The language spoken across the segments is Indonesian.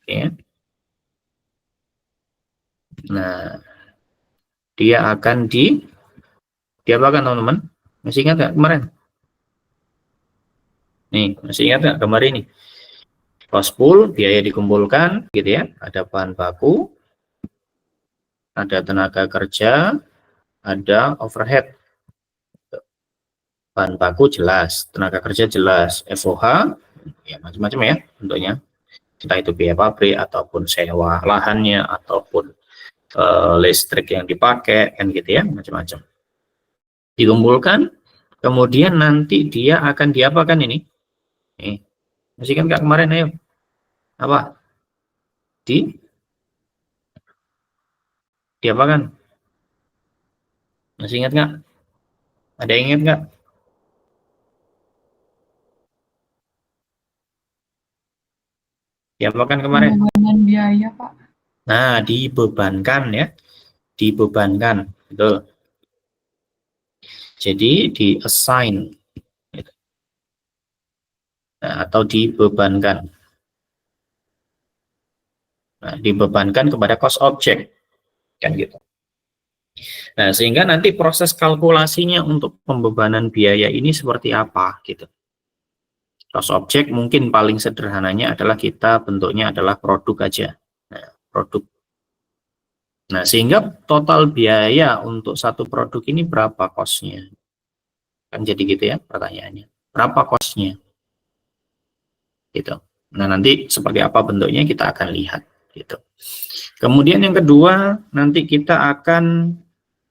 Ya. Nah, dia akan diapakan teman-teman? Masih ingat nggak kemarin? Nih, masih ingat nggak gambar ini? Cost pool, biaya dikumpulkan, gitu ya. Ada bahan baku, ada tenaga kerja, ada overhead. Bahan baku jelas, tenaga kerja jelas, FOH, ya macam-macam ya bentuknya. Entah itu biaya pabrik, ataupun sewa lahannya, ataupun listrik yang dipakai, kan gitu ya, macam-macam. Dikumpulkan, kemudian nanti dia akan diapakan ini? Nih, masih kan nggak kemarin, ayo. Apa? Diapakan? Masih ingat nggak? Ada yang ingat nggak? Diapakan kemarin? Pembebanan biaya, Pak. Nah, dibebankan ya. Dibebankan. Betul. Jadi di-assign. Nah, atau dibebankan. Nah, dibebankan kepada cost object. Kan gitu. Nah, sehingga nanti proses kalkulasinya untuk pembebanan biaya ini seperti apa gitu. Cost object mungkin paling sederhananya adalah kita bentuknya adalah produk aja. Nah, produk. Nah, sehingga total biaya untuk satu produk ini berapa cost-nya? Kan jadi gitu ya pertanyaannya. Berapa cost-nya? Gitu. Nah, nanti seperti apa bentuknya kita akan lihat gitu. Kemudian yang kedua, nanti kita akan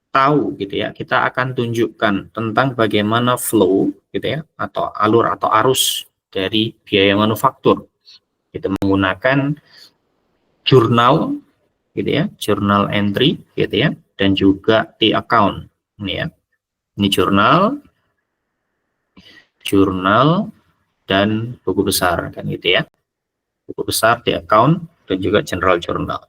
tahu gitu ya, kita akan tunjukkan tentang bagaimana flow gitu ya, atau alur atau arus dari biaya manufaktur. Kita menggunakan jurnal gitu ya, jurnal entry gitu ya, dan juga T account ini ya. Ini jurnal dan buku besar kan gitu ya. Buku besar, T account, dan juga general journal.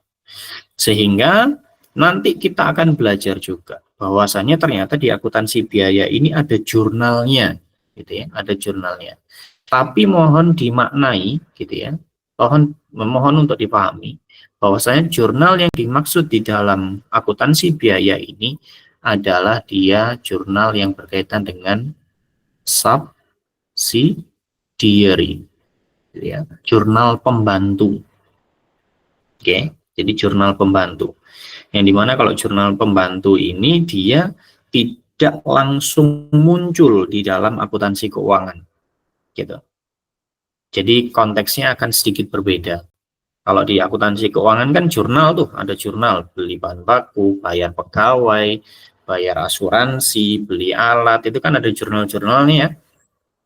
Sehingga nanti kita akan belajar juga bahwasannya ternyata di akuntansi biaya ini ada jurnalnya gitu ya, ada jurnalnya. Tapi mohon dimaknai gitu ya. Mohon untuk dipahami bahwasanya jurnal yang dimaksud di dalam akuntansi biaya ini adalah dia jurnal yang berkaitan dengan subsidiary gitu ya, jurnal pembantu. Oke, jadi jurnal pembantu. Yang dimana kalau jurnal pembantu ini dia tidak langsung muncul di dalam akuntansi keuangan, gitu. Jadi konteksnya akan sedikit berbeda. Kalau di akuntansi keuangan kan jurnal tuh, ada jurnal beli bahan baku, bayar pegawai, bayar asuransi, beli alat, itu kan ada jurnal-jurnalnya ya.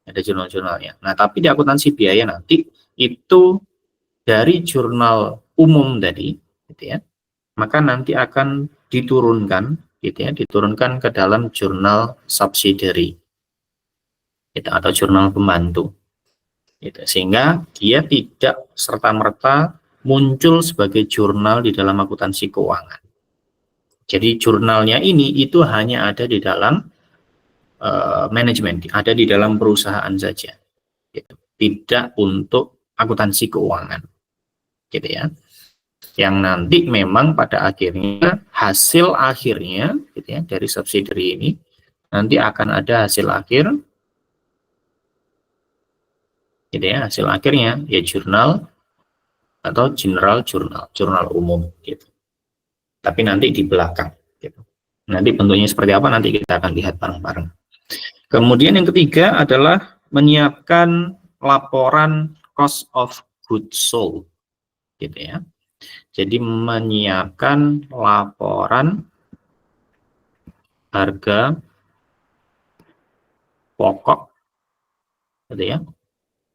Ada jurnal-jurnalnya. Nah, tapi di akuntansi biaya nanti itu dari jurnal umum tadi, gitu ya, maka nanti akan diturunkan, gitu ya, diturunkan ke dalam jurnal subsidiary, gitu, atau jurnal pembantu, gitu, sehingga dia tidak serta-merta muncul sebagai jurnal di dalam akuntansi keuangan. Jadi jurnalnya ini itu hanya ada di dalam manajemen, ada di dalam perusahaan saja, gitu. Tidak untuk akuntansi keuangan, gitu ya. Yang nanti memang pada akhirnya hasil akhirnya gitu ya, dari subsidiary ini nanti akan ada hasil akhir gitu ya, hasil akhirnya ya jurnal atau general journal, jurnal umum gitu. Tapi nanti di belakang gitu. Nanti bentuknya seperti apa nanti kita akan lihat bareng-bareng. Kemudian yang ketiga adalah menyiapkan laporan cost of goods sold gitu ya. Jadi menyiapkan laporan harga pokok gitu ya.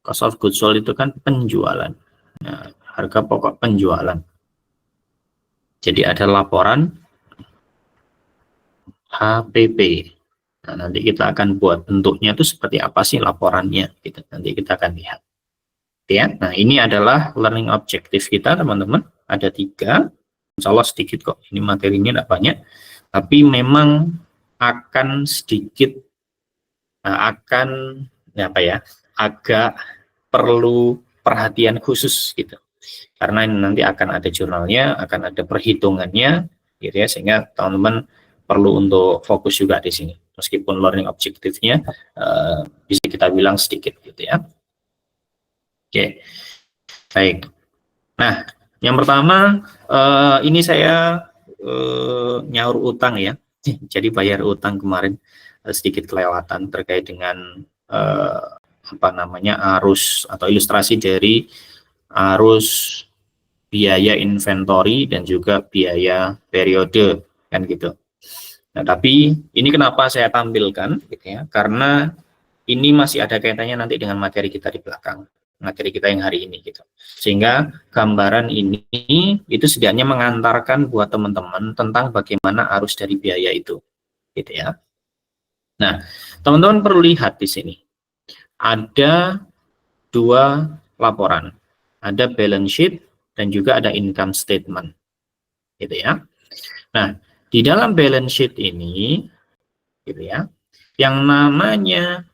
Cost of goods sold itu kan penjualan. Nah, harga pokok penjualan. Jadi ada laporan HPP. Nah, nanti kita akan buat bentuknya itu seperti apa sih laporannya gitu. Nanti kita akan lihat. Ya, nah ini adalah learning objective kita teman-teman. Ada 3. Insya Allah sedikit kok. Ini materinya tidak banyak. Tapi memang akan sedikit akan apa ya, agak perlu perhatian khusus gitu. Karena ini nanti akan ada jurnalnya, akan ada perhitungannya, gitu ya, sehingga teman-teman perlu untuk fokus juga di sini. Meskipun learning objektifnya bisa kita bilang sedikit, gitu ya. Oke, baik. Nah, yang pertama ini saya nyaur utang ya. Jadi bayar utang kemarin sedikit kelewatan terkait dengan apa namanya arus atau ilustrasi dari arus biaya inventory dan juga biaya periode kan gitu. Nah, tapi ini kenapa saya tampilkan gitu ya? Karena ini masih ada kaitannya nanti dengan materi kita di belakang, materi kita yang hari ini gitu. Sehingga gambaran ini itu setidaknya mengantarkan buat teman-teman tentang bagaimana arus dari biaya itu, gitu ya. Nah, teman-teman perlu lihat di sini. Ada dua laporan. Ada balance sheet dan juga ada income statement, gitu ya. Nah, di dalam balance sheet ini, gitu ya, yang namanya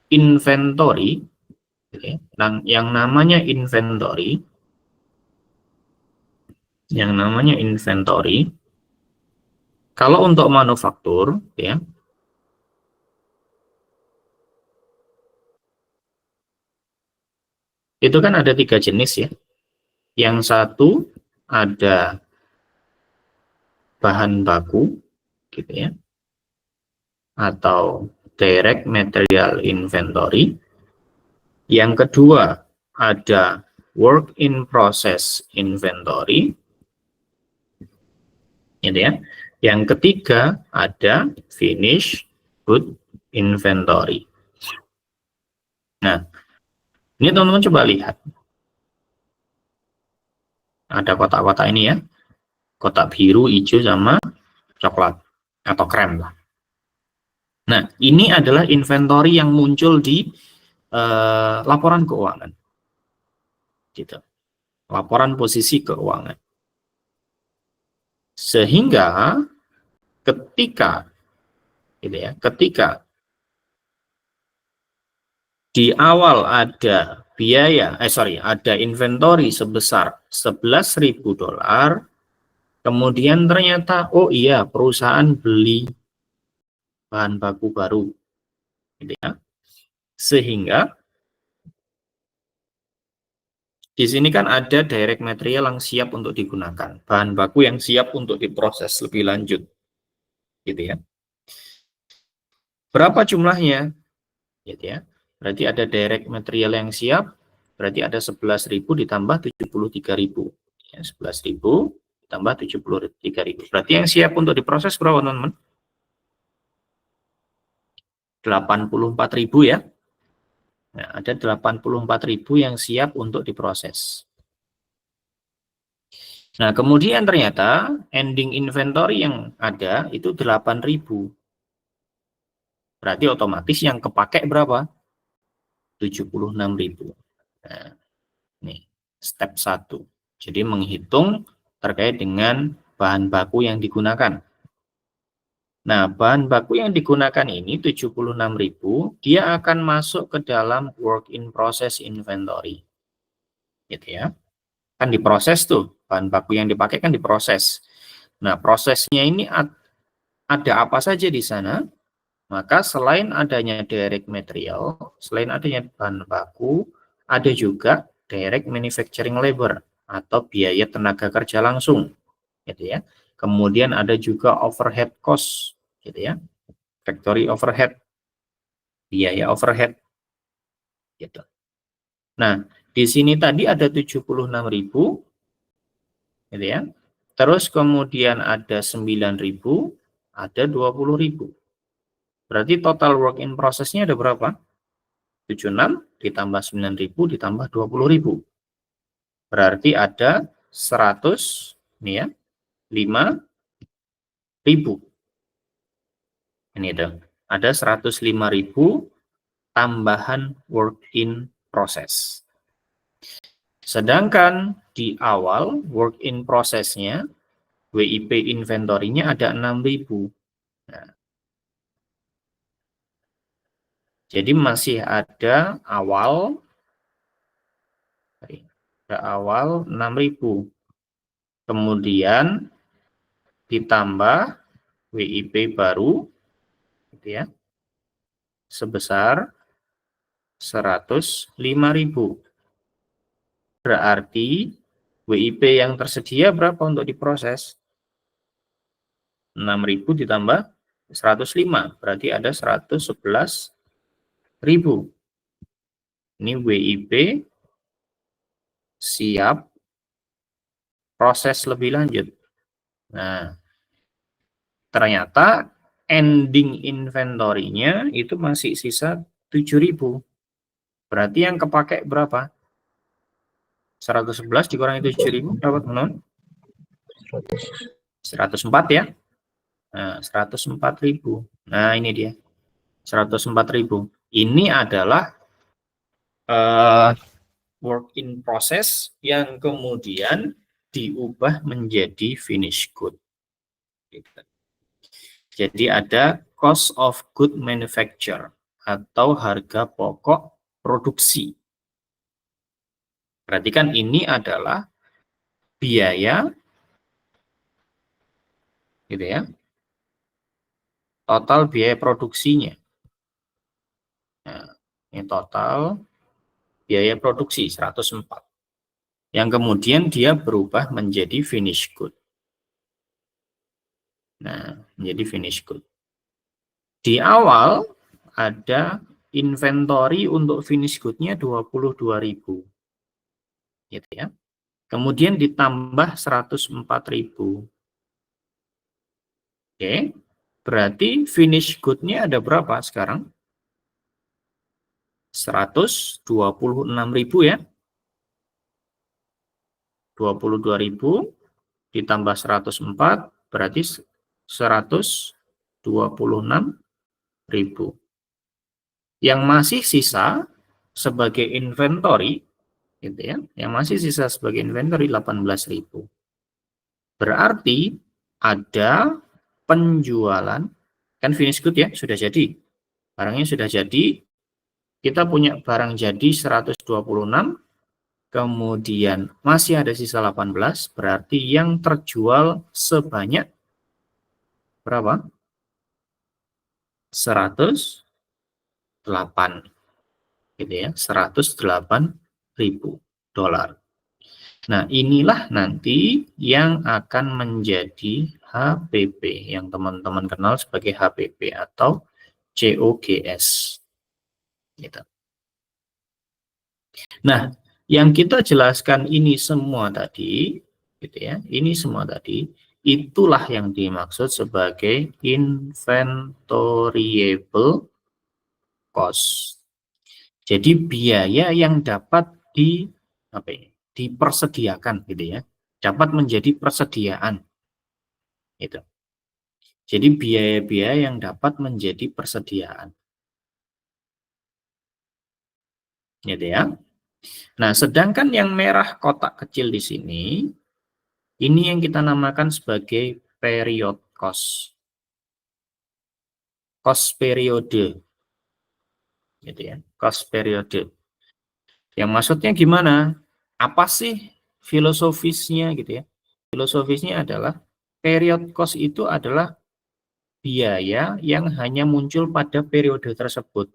inventory, okay. Yang namanya inventory, kalau untuk manufaktur, ya, itu kan ada 3 jenis ya. Yang satu ada bahan baku, gitu ya, atau direct material inventory. Yang kedua ada work in process inventory, gitu ya. Yang ketiga ada finish good inventory. Nah, ini teman-teman coba lihat. Ada kotak-kotak ini ya. Kotak biru, hijau, sama coklat atau krem lah. Nah, ini adalah inventory yang muncul di laporan keuangan. Gitu. Laporan posisi keuangan. Sehingga ketika gitu ya, ketika di awal ada biaya, ada inventory sebesar $11.000, kemudian ternyata, oh iya, perusahaan beli bahan baku baru, gitu ya. Sehingga di sini kan ada direct material yang siap untuk digunakan, bahan baku yang siap untuk diproses lebih lanjut, gitu ya. Berapa jumlahnya? Gitu ya. Berarti ada direct material yang siap, berarti ada 11.000 ditambah 73.000. Ya, 11.000 ditambah 73.000. Berarti yang siap untuk diproses berapa, teman-teman? 84.000 ya. Nah, ada 84.000 yang siap untuk diproses. Nah, kemudian ternyata ending inventory yang ada itu 8.000. Berarti otomatis yang kepakai berapa? 76.000. Nah, nih, step 1. Jadi menghitung terkait dengan bahan baku yang digunakan. Nah, bahan baku yang digunakan ini 76.000, dia akan masuk ke dalam work in process inventory. Gitu ya. Kan diproses tuh, bahan baku yang dipakai kan diproses. Nah, prosesnya ini ada apa saja di sana? Maka selain adanya direct material, selain adanya bahan baku, ada juga direct manufacturing labor atau biaya tenaga kerja langsung, gitu ya. Kemudian ada juga overhead cost, gitu ya. Factory overhead, biaya overhead, gitu. Nah, di sini tadi ada 76.000, gitu ya. Terus kemudian ada 9.000, ada 20.000. Berarti total work in process-nya ada berapa? 76 ditambah 9.000 ditambah 20.000. Berarti ada 100 nih ya, 5.000. Ini ada 105.000 tambahan work in process. Sedangkan di awal work in process-nya WIP inventory-nya ada 6.000. Nah, jadi masih ada awal Pada awal 6.000. Kemudian ditambah WIP baru gitu ya, sebesar 105.000. Berarti WIP yang tersedia berapa untuk diproses? 6.000 ditambah 105, berarti ada 111.000. Ini WIP siap proses lebih lanjut. Nah, ternyata ending inventory-nya itu masih sisa 7.000. Berarti yang kepakai berapa? 111 dikurangi 7.000 berapa, teman-teman? 104 ya. Nah, 104.000. Nah, ini dia. 104.000. Ini adalah work in process yang kemudian diubah menjadi finish good. Jadi ada cost of good manufacture atau harga pokok produksi. Perhatikan ini adalah biaya gitu ya. Total biaya produksinya. Nah, ini total biaya produksi 104. Yang kemudian dia berubah menjadi finish good. Nah, menjadi finish good. Di awal ada inventory untuk finish good-nya 22.000. Gitu ya. Kemudian ditambah 104.000. Oke. Berarti finish good-nya ada berapa sekarang? 126.000 ya. 22.000 ditambah 104 berarti 126.000. Yang masih sisa sebagai inventory gitu ya. Yang masih sisa sebagai inventory 18.000. Berarti ada penjualan, kan finish good ya, sudah jadi. Barangnya sudah jadi. Kita punya barang jadi 126, kemudian masih ada sisa 18, berarti yang terjual sebanyak berapa? 108 gitu ya, 108.000 dolar. Nah, inilah nanti yang akan menjadi HPP yang teman-teman kenal sebagai HPP atau COGS. Gitu. Nah, yang kita jelaskan ini semua tadi, gitu ya, ini semua tadi, itulah yang dimaksud sebagai inventoriable cost. Jadi biaya yang dapat dipersediakan, gitu ya, dapat menjadi persediaan, gitu. Jadi biaya-biaya yang dapat menjadi persediaan, gitu ya. Nah, sedangkan yang merah kotak kecil di sini, ini yang kita namakan sebagai period cost. Cost periode. Gitu ya, cost periode. Yang maksudnya gimana? Apa sih filosofisnya gitu ya? Filosofisnya adalah period cost itu adalah biaya yang hanya muncul pada periode tersebut.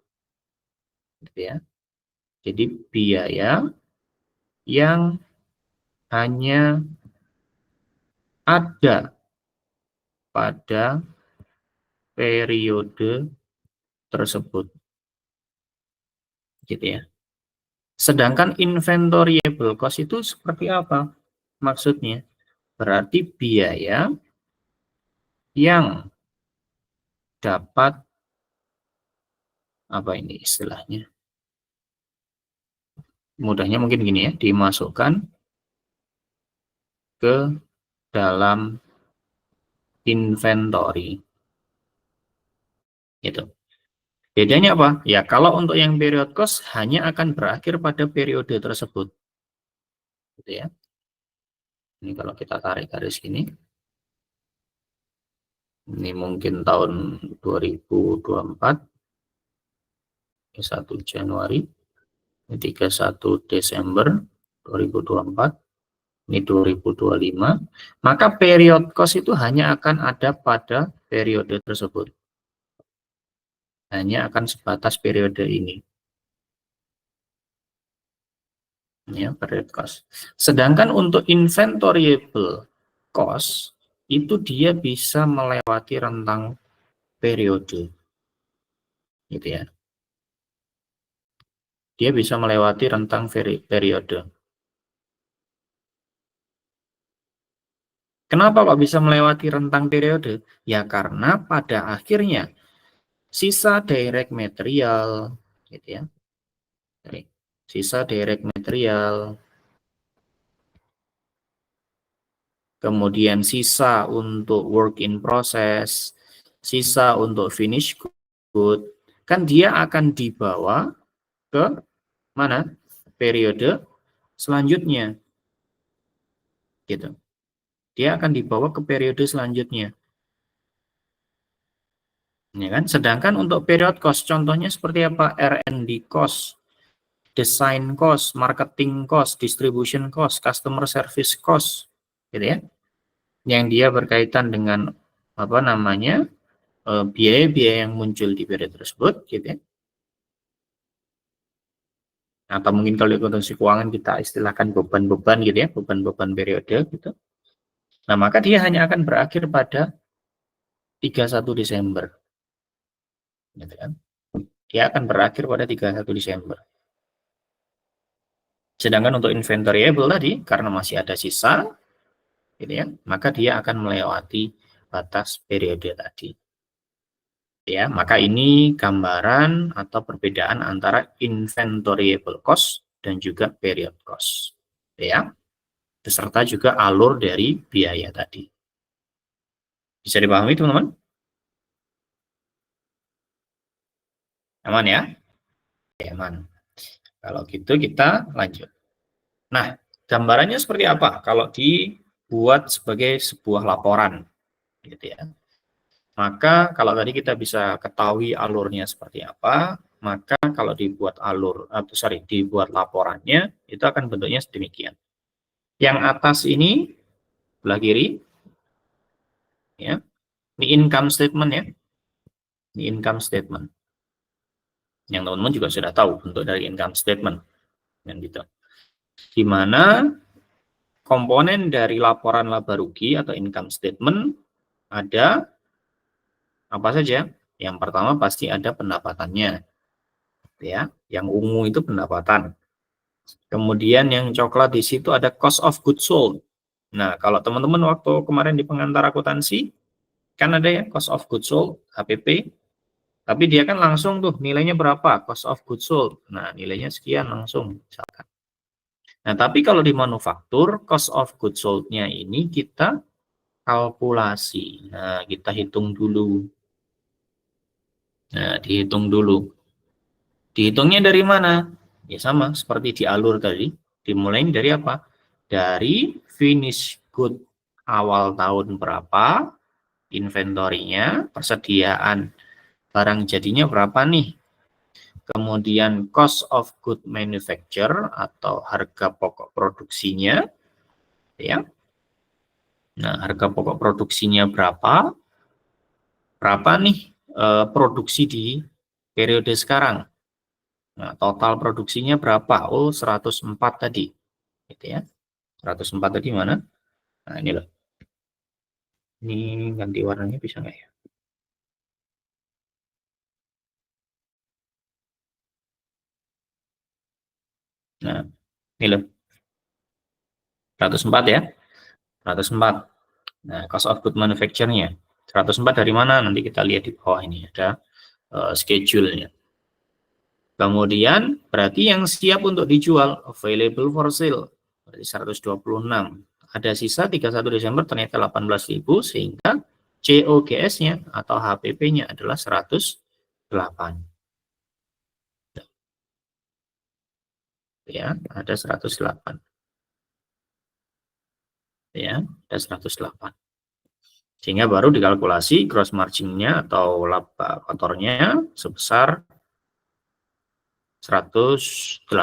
Gitu ya. Jadi biaya yang hanya ada pada periode tersebut. Gitu ya. Sedangkan inventoriable cost itu seperti apa? Maksudnya berarti biaya yang dapat apa ini istilahnya? Mudahnya mungkin gini ya, dimasukkan ke dalam inventory. Gitu. Bedanya apa? Ya, kalau untuk yang period cost hanya akan berakhir pada periode tersebut. Gitu ya. Ini kalau kita tarik garis gini. Ini mungkin tahun 2024. 1 Januari, 31 Desember, 2024, ini 2025, maka period cost itu hanya akan ada pada periode tersebut. Hanya akan sebatas periode ini. Ya, period cost. Sedangkan untuk inventoriable cost, itu dia bisa melewati rentang periode. Gitu ya. Dia bisa melewati rentang periode. Kenapa kok bisa melewati rentang periode? Ya karena pada akhirnya sisa direct material, gitu ya. Sisa direct material, kemudian sisa untuk work in process, sisa untuk finish good, kan dia akan dibawa ke mana? Periode selanjutnya. Gitu. Dia akan dibawa ke periode selanjutnya. Ya kan? Sedangkan untuk period cost, contohnya seperti apa? R&D cost, design cost, marketing cost, distribution cost, customer service cost, gitu ya. Yang dia berkaitan dengan apa namanya? Biaya-biaya yang muncul di periode tersebut, gitu ya. Atau mungkin kalau akuntansi keuangan kita istilahkan beban-beban gitu ya, beban-beban periode gitu. Nah, maka dia hanya akan berakhir pada 31 Desember. Gitu kan. Dia akan berakhir pada 31 Desember. Sedangkan untuk inventoriable tadi, karena masih ada sisa, gitu ya, maka dia akan melewati batas periode tadi. Ya, maka ini gambaran atau perbedaan antara inventoriable cost dan juga period cost. Ya, beserta juga alur dari biaya tadi. Bisa dipahami, teman-teman? Aman ya? Ya, aman. Kalau gitu kita lanjut. Nah, gambarannya seperti apa kalau dibuat sebagai sebuah laporan, gitu ya. Maka kalau tadi kita bisa ketahui alurnya seperti apa, maka kalau dibuat dibuat laporannya itu akan bentuknya sedemikian. Yang atas ini sebelah kiri, ya, ini income statement ya, ini income statement. Yang teman-teman juga sudah tahu bentuk dari income statement, yang gitu. Di mana komponen dari laporan laba rugi atau income statement ada apa saja? Yang pertama pasti ada pendapatannya, ya. Yang ungu itu pendapatan. Kemudian yang coklat di situ ada cost of goods sold. Nah, kalau teman-teman waktu kemarin di pengantar akuntansi, kan ada ya cost of goods sold, HPP. Tapi dia kan langsung tuh nilainya berapa, cost of goods sold. Nah, nilainya sekian langsung misalkan. Nah, tapi kalau di manufaktur, cost of goods sold-nya ini kita kalkulasi. Nah, kita hitung dulu. Nah, dihitung dulu. Dihitungnya dari mana? Ya sama, seperti di alur tadi. Dimulai dari apa? Dari finish good awal tahun berapa, inventorinya, persediaan barang jadinya berapa nih. Kemudian cost of good manufacture atau harga pokok produksinya, ya. Nah, harga pokok produksinya berapa? Berapa nih produksi di periode sekarang? Nah, total produksinya berapa? Oh, 104 tadi. Gitu ya. 104 tadi mana? Nah, ini loh. Ini ganti warnanya bisa nggak ya? Nah, ini loh. 104 ya. 104. Nah, cost of good manufacture-nya. 104 dari mana? Nanti kita lihat di bawah ini ada schedule-nya. Kemudian berarti yang siap untuk dijual available for sale berarti 126. Ada sisa 31 Desember ternyata 18.000 sehingga COGS-nya atau HPP-nya adalah 108. Ya, ada 108. Ya, ada 108. Sehingga baru dikalkulasi gross margin-nya atau laba kotornya sebesar 102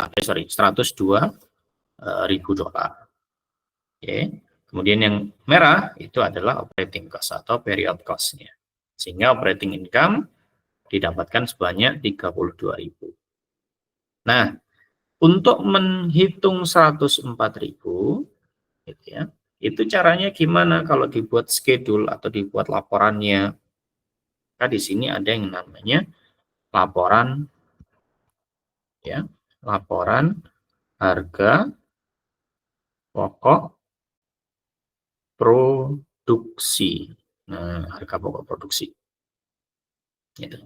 ribu dolar. Oke. Kemudian yang merah itu adalah operating cost atau period cost-nya. Sehingga operating income didapatkan sebanyak 32.000. Nah, untuk menghitung 104.000, gitu ya, itu caranya gimana kalau dibuat schedule atau dibuat laporannya? Maka di sini ada yang namanya laporan, ya, laporan harga pokok produksi. Nah, harga pokok produksi. Gitu.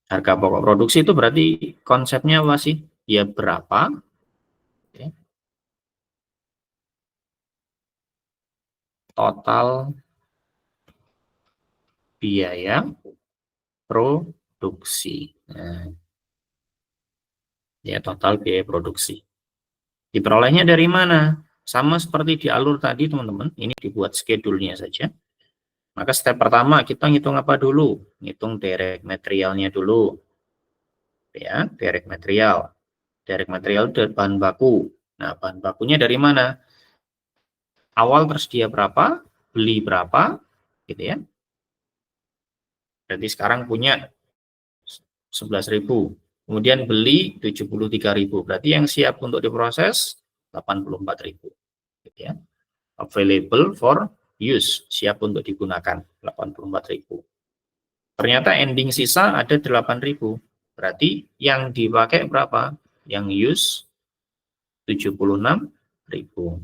Harga pokok produksi itu berarti konsepnya apa sih? Ya berapa? Ya, total biaya produksi. Nah, ya total biaya produksi. Diperolehnya dari mana? Sama seperti di alur tadi, teman-teman. Ini dibuat schedule-nya saja. Maka step pertama kita ngitung apa dulu? Ngitung direct materialnya dulu. Ya, direct material. Direct material itu bahan baku. Nah, bahan bakunya dari mana? Awal tersedia berapa? Beli berapa? Gitu ya. Berarti sekarang punya 11.000. Kemudian beli 73.000. Berarti yang siap untuk diproses 84.000. Gitu ya. Available for use, siap untuk digunakan 84.000. Ternyata ending sisa ada 8.000. Berarti yang dipakai berapa? Yang use 76.000.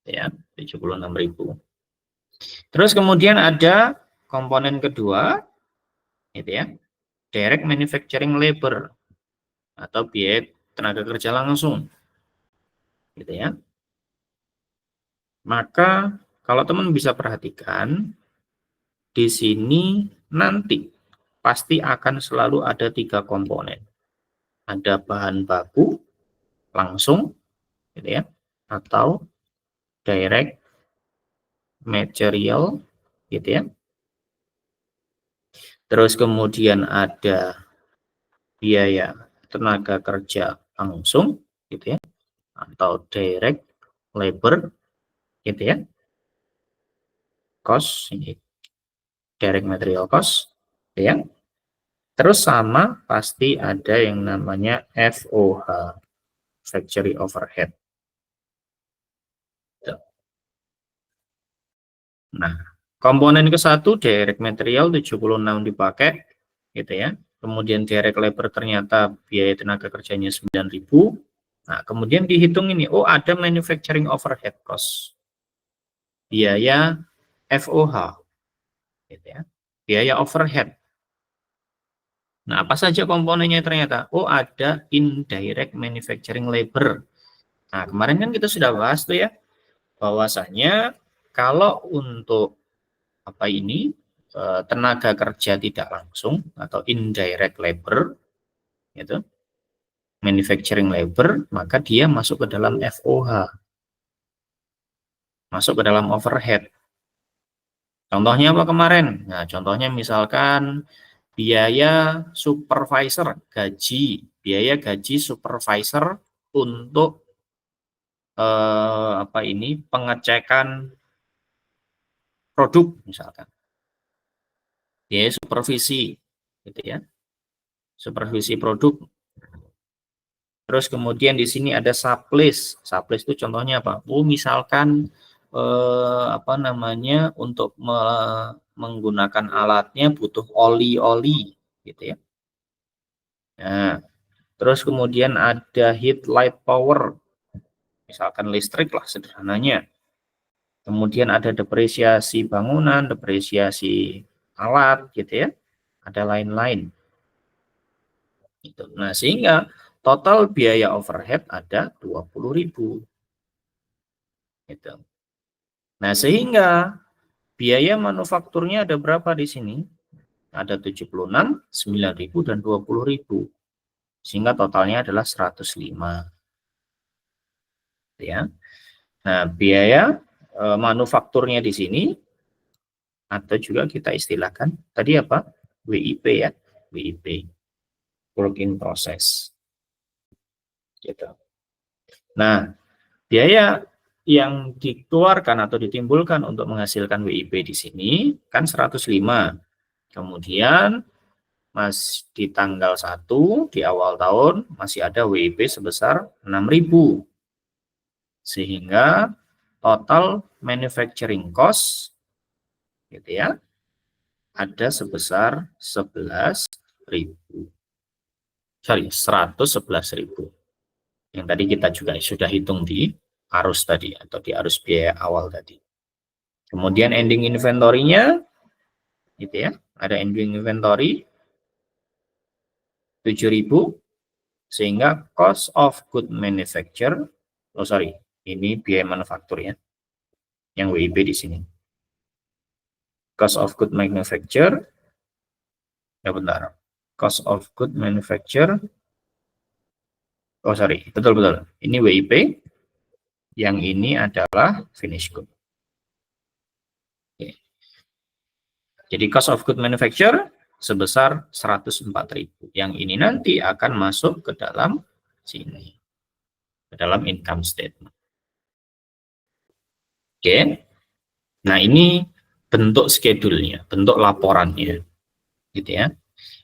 Ya, 76.000. Terus kemudian ada komponen kedua, gitu ya. Direct manufacturing labor atau biaya tenaga kerja langsung. Gitu ya. Maka kalau teman bisa perhatikan di sini nanti pasti akan selalu ada 3 komponen. Ada bahan baku langsung, gitu ya, atau direct material, gitu ya. Terus kemudian ada biaya tenaga kerja langsung, gitu ya, atau direct labor, gitu ya. Cost, ini direct material cost, gitu ya. Terus sama pasti ada yang namanya FOH, factory overhead. Nah, komponen ke-1 direct material 76 dipakai, gitu ya. Kemudian direct labor ternyata biaya tenaga kerjanya 9.000. Nah, kemudian dihitung ini, oh ada manufacturing overhead cost. Biaya FOH, gitu ya. Biaya overhead. Nah, apa saja komponennya ternyata? Oh, ada indirect manufacturing labor. Nah, kemarin kan kita sudah bahas tuh ya, bahwasanya kalau untuk apa ini tenaga kerja tidak langsung atau indirect labor, gitu, manufacturing labor, maka dia masuk ke dalam FOH, masuk ke dalam overhead. Contohnya apa kemarin? Nah, contohnya misalkan biaya supervisor, biaya gaji supervisor untuk apa ini pengecekan produk misalkan. Biaya supervisi, gitu ya. Supervisi produk. Terus kemudian di sini ada sublease. Sublease itu contohnya apa? Oh, misalkan apa namanya untuk menggunakan alatnya butuh oli-oli, gitu ya. Nah, terus kemudian ada heat light power, misalkan listrik lah sederhananya. Kemudian ada depresiasi bangunan, depresiasi alat, gitu ya. Ada lain-lain. Gitu. Nah, sehingga total biaya overhead ada 20.000. Gitu. Nah, sehingga biaya manufakturnya ada berapa di sini? Ada 76, 9.000 dan 20.000. Sehingga totalnya adalah 105. Ya. Nah, biaya manufakturnya di sini atau juga kita istilahkan tadi apa? WIP ya, WIP. Work in process. Gitu. Nah, biaya yang dikeluarkan atau ditimbulkan untuk menghasilkan WIP di sini kan 105. Kemudian di tanggal 1 di awal tahun masih ada WIP sebesar 6.000. Sehingga total manufacturing cost gitu ya ada sebesar 11.000. Sorry, 111.000. Yang tadi kita juga sudah hitung di arus tadi atau di arus biaya awal tadi. Kemudian ending inventory-nya gitu ya. Ada ending inventory 7.000 sehingga cost of good manufacture, ini biaya manufaktur ya. Yang WIP di sini. Cost of good manufacture bentar. Cost of good manufacture. Betul. Ini WIP. Yang ini adalah finished good. Oke. Jadi cost of good manufacture sebesar 104.000. Yang ini nanti akan masuk ke dalam sini. Ke dalam income statement. Oke. Nah, ini bentuk schedule-nya, bentuk laporannya. Gitu ya.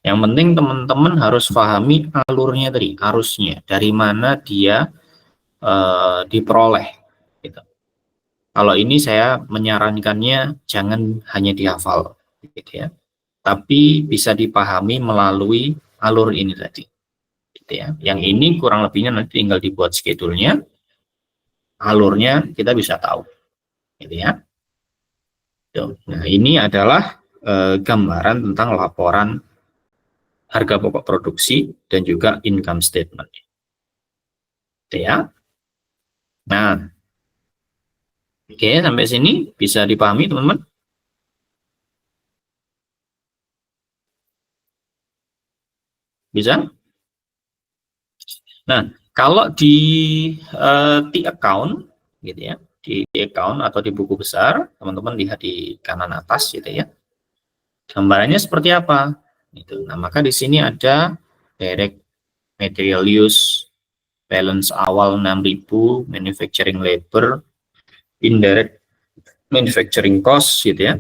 Yang penting teman-teman harus pahami alurnya tadi, arusnya, dari mana dia diperoleh. Gitu. Kalau ini saya menyarankannya jangan hanya dihafal, gitu ya, tapi bisa dipahami melalui alur ini tadi. Gitu ya. Yang ini kurang lebihnya nanti tinggal dibuat schedule-nya, alurnya kita bisa tahu. Gitu ya. Nah, ini adalah gambaran tentang laporan harga pokok produksi dan juga income statement. Gitu ya. Nah, oke, sampai sini bisa dipahami teman-teman? Bisa? Nah, kalau di account gitu ya, di account atau di buku besar, teman-teman lihat di kanan atas gitu ya. Gambarannya seperti apa? Gitu. Nah, maka di sini ada direct material use, balance awal 6.000, manufacturing labor, indirect manufacturing cost gitu ya.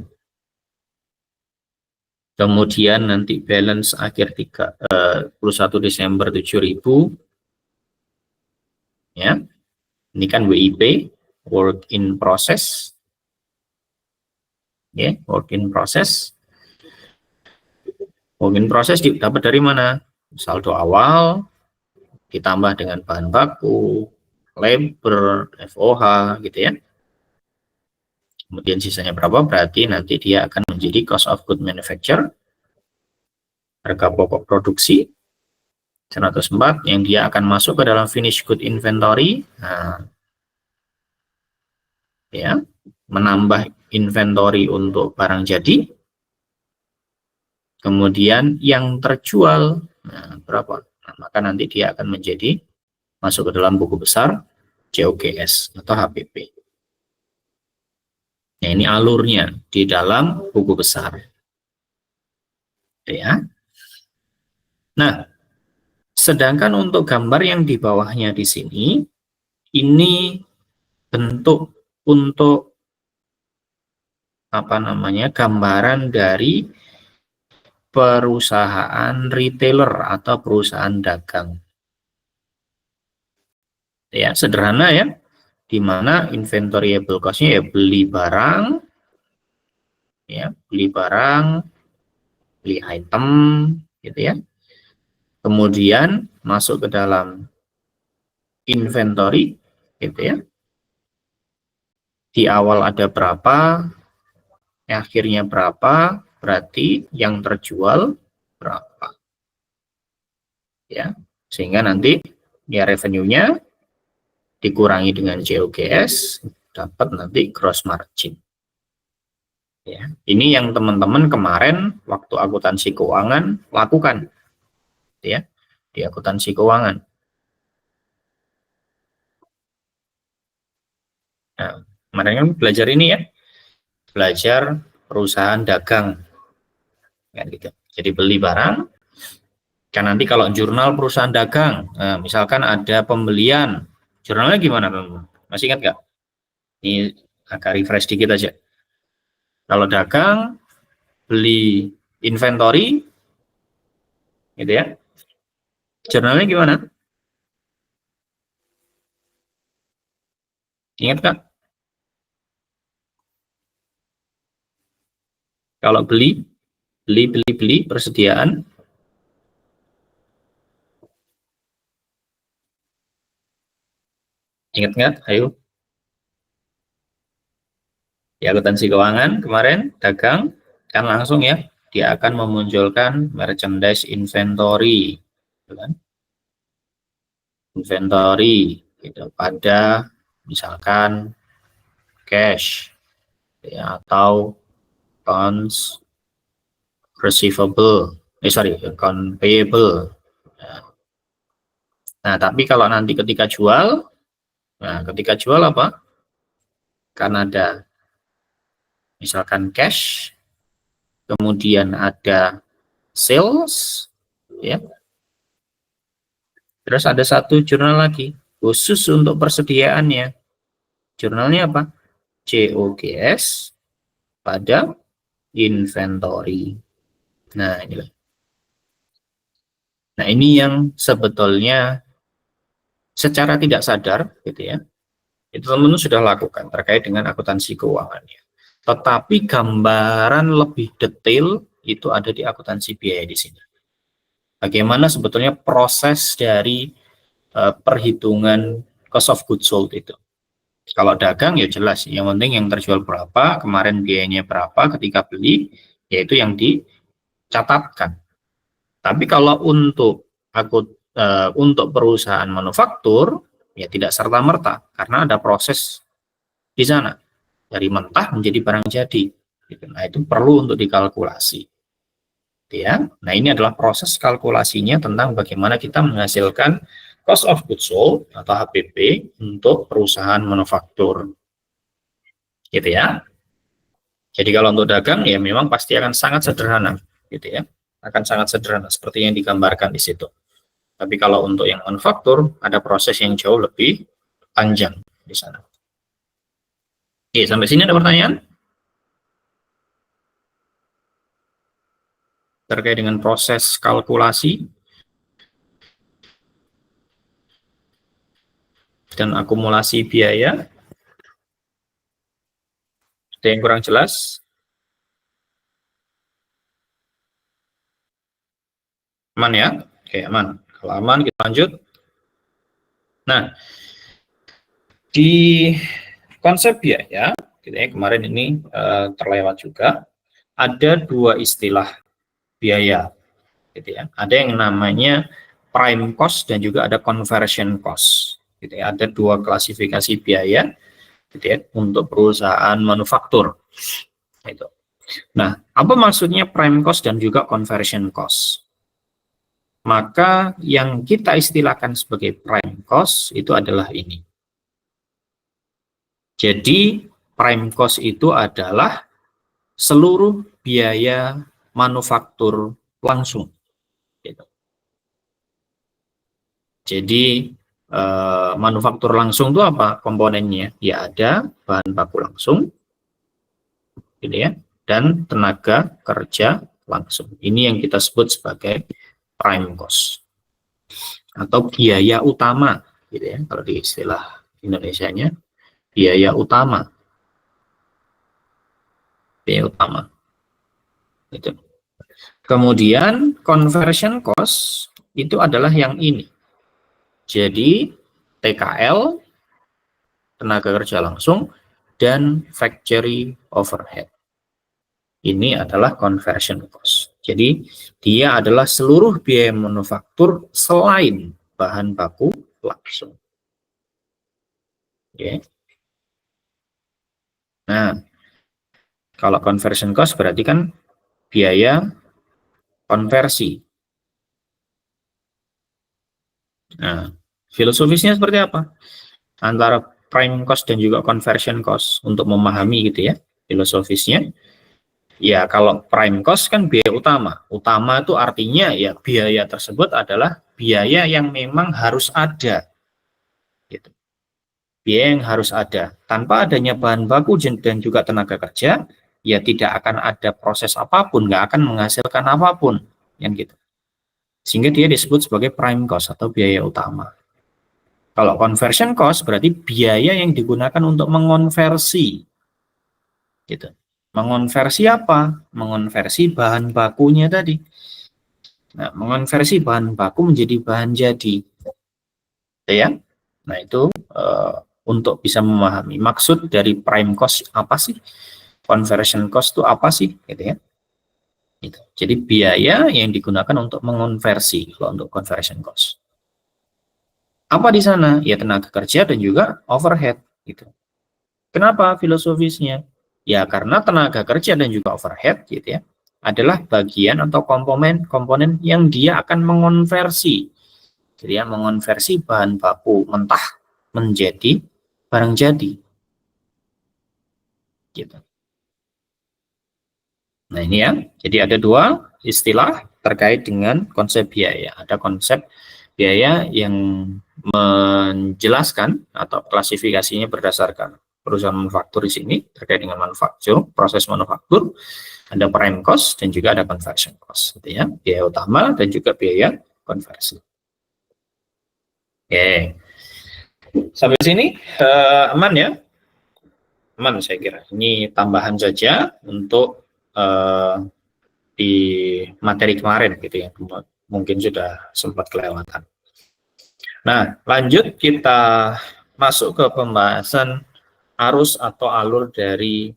Kemudian nanti balance akhir 31 Desember 7.000 ya. Ini kan WIP, work in process. Ya, work in process. Work in process dapat dari mana? Saldo awal ditambah dengan bahan baku, labor, FOH gitu ya. Kemudian sisanya berapa? Berarti nanti dia akan menjadi cost of good manufacture, harga pokok produksi 104 yang dia akan masuk ke dalam finished good inventory. Nah, ya, menambah inventory untuk barang jadi. Kemudian yang terjual, nah, berapa? Nah, maka nanti dia akan menjadi masuk ke dalam buku besar COGS atau HPP. Nah, ini alurnya di dalam buku besar. Ya. Nah, sedangkan untuk gambar yang di bawahnya di sini, ini bentuk untuk gambaran dari perusahaan retailer atau perusahaan dagang. Ya, sederhana ya. Di mana inventoriable cost-nya ya beli barang, beli item, gitu ya. Kemudian masuk ke dalam inventory, gitu ya. Di awal ada berapa, akhirnya berapa, berarti yang terjual berapa. Ya, sehingga nanti ya revenue-nya dikurangi dengan COGS, dapat nanti gross margin. Ya, ini yang teman-teman kemarin waktu akuntansi keuangan lakukan, ya, di akuntansi keuangan. Nah, kemarin kan belajar ini ya, belajar perusahaan dagang, kan gitu. Jadi beli barang, Kan nanti kalau jurnal perusahaan dagang, nah, misalkan ada pembelian, jurnalnya gimana, teman-teman? Masih ingat nggak? Ini agak refresh dikit aja. Kalau dagang, beli inventory, gitu ya. Jurnalnya gimana? Ingat nggak? Kalau beli, persediaan. Ingat nggak? Ayo. Di akuntansi keuangan kemarin, dagang, kan langsung ya, dia akan memunculkan merchandise inventory. Gitu kan? Inventory gitu, pada misalkan cash ya, atau accounts receivable, account payable. Nah, tapi kalau nanti ketika jual, apa? Karena ada misalkan cash, kemudian ada sales, ya. Terus ada satu jurnal lagi khusus untuk persediaannya. Jurnalnya apa? COGS pada inventory. Nah, inilah. Nah, ini yang sebetulnya secara tidak sadar, gitu ya, itu teman-teman sudah lakukan terkait dengan akuntansi keuangannya. Tetapi gambaran lebih detail itu ada di akuntansi biaya di sini. Bagaimana sebetulnya proses dari perhitungan cost of goods sold itu. Kalau dagang ya jelas, yang penting yang terjual berapa, kemarin biayanya berapa ketika beli, yaitu yang dicatatkan. Tapi kalau untuk perusahaan manufaktur, ya tidak serta-merta, karena ada proses di sana, dari mentah menjadi barang jadi. Nah, itu perlu untuk dikalkulasi. Ya. Nah, ini adalah proses kalkulasinya tentang bagaimana kita menghasilkan cost of goods sold atau HPP untuk perusahaan manufaktur. Gitu ya. Jadi kalau untuk dagang ya memang pasti akan sangat sederhana, gitu ya. Akan sangat sederhana seperti yang digambarkan di situ. Tapi kalau untuk yang manufaktur ada proses yang jauh lebih panjang di sana. Oke, sampai sini ada pertanyaan? Terkait dengan proses kalkulasi dan akumulasi biaya. Ada yang kurang jelas? Aman ya? Oke, aman. Kalau aman, kita lanjut. Nah, di konsep biaya, gitu ya, kemarin ini terlewat juga, ada dua istilah biaya. Gitu ya. Ada yang namanya prime cost dan juga ada conversion cost. Gitu ya. Ada dua klasifikasi biaya, gitu ya, untuk perusahaan manufaktur. Itu. Nah, apa maksudnya prime cost dan juga conversion cost? Maka yang kita istilahkan sebagai prime cost itu adalah ini. Jadi prime cost itu adalah seluruh biaya manufaktur langsung. Gitu. Jadi manufaktur langsung itu apa komponennya? Ya ada bahan baku langsung, gitu ya, dan tenaga kerja langsung. Ini yang kita sebut sebagai prime cost atau biaya utama, gitu ya. Kalau di istilah Indonesianya, biaya utama, biaya utama. Gitu. Kemudian conversion cost itu adalah yang ini. Jadi TKL, tenaga kerja langsung, dan factory overhead. Ini adalah conversion cost. Jadi dia adalah seluruh biaya manufaktur selain bahan baku langsung. Oke. Nah, kalau conversion cost berarti kan biaya konversi. Nah, filosofisnya seperti apa? Antara prime cost dan juga conversion cost untuk memahami gitu ya filosofisnya. Ya, kalau prime cost kan biaya utama. Utama itu artinya ya biaya tersebut adalah biaya yang memang harus ada. Gitu. Biaya yang harus ada. Tanpa adanya bahan baku dan juga tenaga kerja, ya tidak akan ada proses apapun, nggak akan menghasilkan apapun. Yang gitu. Sehingga dia disebut sebagai prime cost atau biaya utama. Kalau conversion cost berarti biaya yang digunakan untuk mengonversi. Gitu. Mengonversi apa? Mengonversi bahan bakunya tadi. Nah, mengonversi bahan baku menjadi bahan jadi. Ya. Nah, itu untuk bisa memahami maksud dari prime cost apa sih? Conversion cost itu apa sih? Gitu ya. Gitu. Jadi biaya yang digunakan untuk mengonversi kalau untuk conversion cost. Apa di sana? Ya tenaga kerja dan juga overhead gitu. Kenapa filosofisnya? Ya karena tenaga kerja dan juga overhead gitu ya adalah bagian atau komponen yang dia akan mengonversi. Jadi ya mengonversi bahan baku mentah menjadi barang jadi. Gitu. Nah ini ya, jadi ada dua istilah terkait dengan konsep biaya. Ada konsep biaya yang menjelaskan atau klasifikasinya berdasarkan perusahaan manufaktur di sini terkait dengan manufaktur, proses manufaktur, ada prime cost dan juga ada conversion cost, gitu ya, biaya utama dan juga biaya konversi. Oke, sampai sini aman ya, aman saya kira. Ini tambahan saja untuk di materi kemarin gitu ya, mungkin sudah sempat kelewatan. Nah, lanjut kita masuk ke pembahasan arus atau alur dari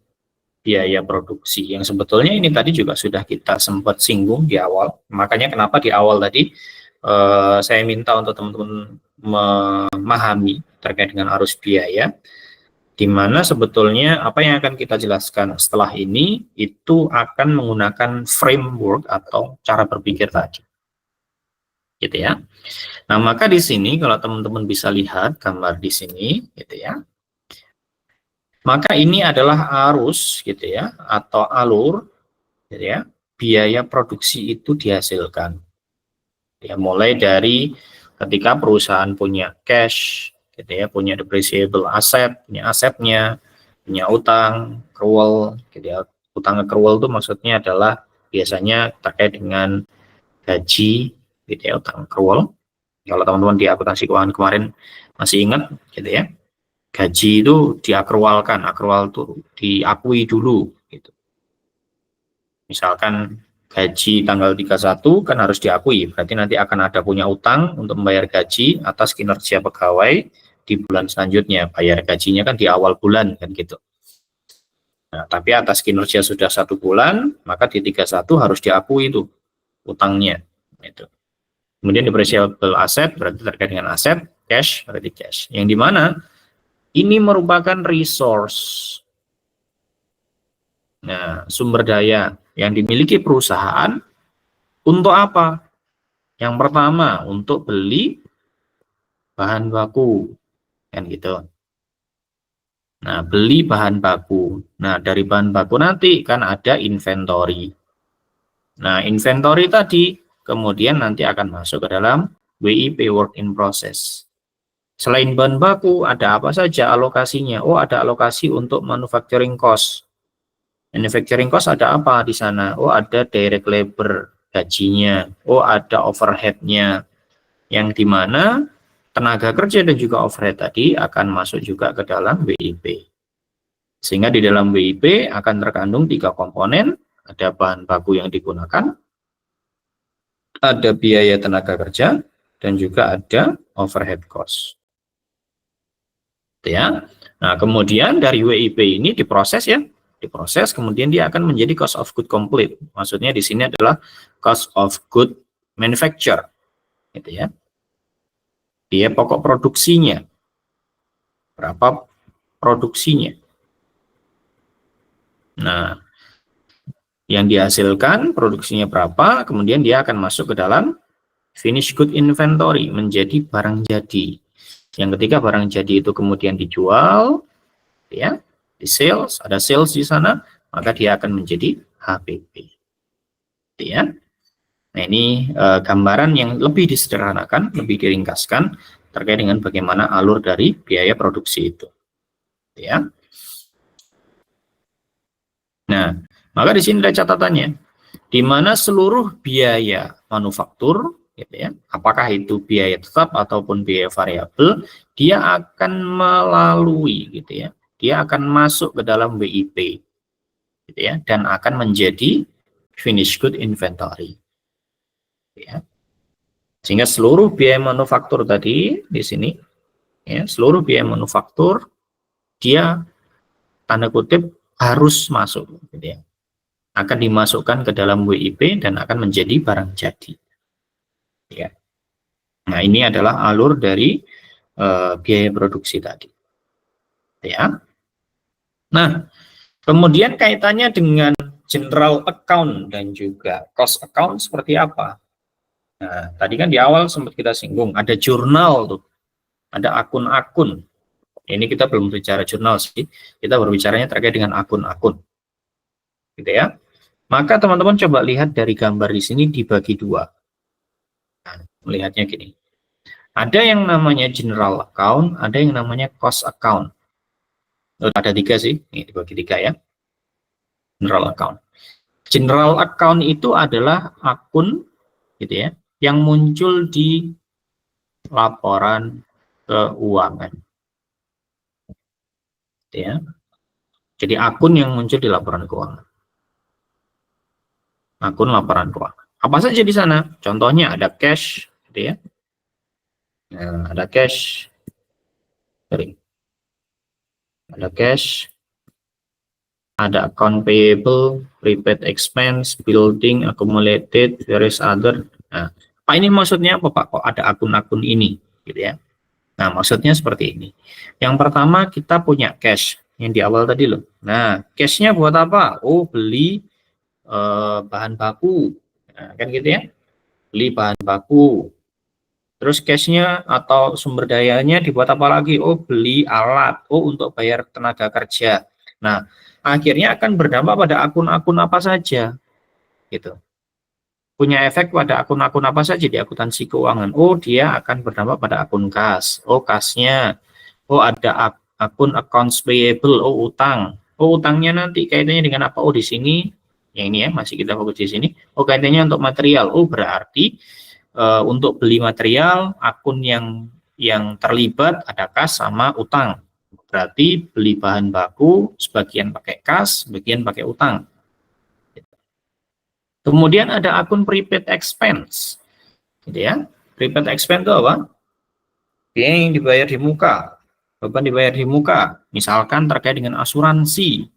biaya produksi yang sebetulnya ini tadi juga sudah kita sempat singgung di awal. Makanya kenapa di awal tadi saya minta untuk teman-teman memahami terkait dengan arus biaya, di mana sebetulnya apa yang akan kita jelaskan setelah ini itu akan menggunakan framework atau cara berpikir tadi. Gitu ya. Nah, maka di sini kalau teman-teman bisa lihat gambar di sini gitu ya. Maka ini adalah arus gitu ya atau alur gitu ya. Biaya produksi itu dihasilkan. Ya, mulai dari ketika perusahaan punya cash gitu ya, punya depreciable asset, punya asetnya, punya utang, accrual gitu ya. Utang accrual itu maksudnya adalah biasanya terkait dengan gaji gitu ya, utang accrual. Kalau teman-teman di akuntansi keuangan kemarin masih ingat gitu ya, gaji itu diakrualkan, akrual itu diakui dulu gitu. Misalkan gaji tanggal 31 kan harus diakui, berarti nanti akan ada punya utang untuk membayar gaji atas kinerja pegawai di bulan selanjutnya. Bayar gajinya kan di awal bulan kan gitu. Nah, tapi atas kinerja sudah 1 bulan, maka di 31 harus diakui itu utangnya gitu. Kemudian depreciable asset berarti terkait dengan aset, cash berarti cash. Yang dimana ini merupakan resource. Nah, sumber daya yang dimiliki perusahaan untuk apa? Yang pertama, untuk beli bahan baku. Kan gitu. Nah, beli bahan baku. Nah, dari bahan baku nanti kan ada inventory. Nah, inventory tadi kemudian nanti akan masuk ke dalam WIP, work in process. Selain bahan baku, ada apa saja alokasinya? Oh, ada alokasi untuk manufacturing cost. Manufacturing cost ada apa di sana? Oh, ada direct labor, gajinya. Oh, ada overhead-nya. Yang dimana tenaga kerja dan juga overhead tadi akan masuk juga ke dalam WIP. Sehingga di dalam WIP akan terkandung 3 komponen. Ada bahan baku yang digunakan, ada biaya tenaga kerja, dan juga ada overhead cost. Ya. Nah, kemudian dari WIP ini diproses ya, diproses kemudian dia akan menjadi cost of good complete. Maksudnya di sini adalah cost of good manufacture, gitu ya. Dia pokok produksinya, berapa produksinya. Nah, yang dihasilkan produksinya berapa, kemudian dia akan masuk ke dalam finished good inventory, menjadi barang jadi. Yang ketiga barang jadi itu kemudian dijual, ya, di sales, ada sales di sana, maka dia akan menjadi HPP. Gitu ya. Nah, ini gambaran yang lebih disederhanakan, lebih diringkaskan terkait dengan bagaimana alur dari biaya produksi itu. Gitu ya. Nah, maka di sini ada catatannya, di mana seluruh biaya manufaktur, gitu ya, apakah itu biaya tetap ataupun biaya variabel, dia akan melalui, gitu ya, dia akan masuk ke dalam WIP, gitu ya, dan akan menjadi finished good inventory, gitu ya. Sehingga seluruh biaya manufaktur tadi di sini, ya, seluruh biaya manufaktur dia tanda kutip harus masuk, gitu ya, akan dimasukkan ke dalam WIP dan akan menjadi barang jadi. Ya. Nah, ini adalah alur dari biaya produksi tadi. Ya. Nah, kemudian kaitannya dengan general account dan juga cost account seperti apa? Nah, tadi kan di awal sempat kita singgung, ada jurnal tuh, ada akun-akun. Ini kita belum bicara jurnal sih, kita berbicaranya terkait dengan akun-akun. Gitu ya. Maka teman-teman coba lihat dari gambar di sini dibagi dua. Nah, melihatnya gini. Ada yang namanya general account, ada yang namanya cost account. Ada tiga sih, ini dibagi tiga ya. General account. General account itu adalah akun, gitu ya, yang muncul di laporan keuangan. Gitu ya. Jadi akun yang muncul di laporan keuangan. Akun laporan keuangan. Apa saja di sana? Contohnya ada cash, gitu ya. Nah, ada cash, ada cash, ada account payable, prepaid expense, building, accumulated, various other. Nah, apa ini maksudnya apa Pak? Kok ada akun-akun ini, gitu ya? Nah, maksudnya seperti ini. Yang pertama kita punya cash yang di awal tadi loh. Nah, cashnya buat apa? Oh, beli bahan baku, nah, kan gitu ya? Beli bahan baku. Terus cashnya atau sumber dayanya dibuat apa lagi? Oh, beli alat. Oh, untuk bayar tenaga kerja. Nah, akhirnya akan berdampak pada akun-akun apa saja, gitu. Punya efek pada akun-akun apa saja di akuntansi keuangan. Oh, dia akan berdampak pada akun kas. Oh, kasnya. Oh, ada akun accounts payable. Oh, utang. Oh, utangnya nanti kaitannya dengan apa? Oh, di sini, yang ini ya, masih kita fokus di sini. Oh, kaitannya untuk material. Oh, berarti untuk beli material, akun yang terlibat ada kas sama utang. Berarti beli bahan baku, sebagian pakai kas, sebagian pakai utang. Kemudian ada akun prepaid expense. Gitu ya. Prepaid expense itu apa? Biaya yang dibayar di muka. Beban dibayar di muka. Misalkan terkait dengan asuransi.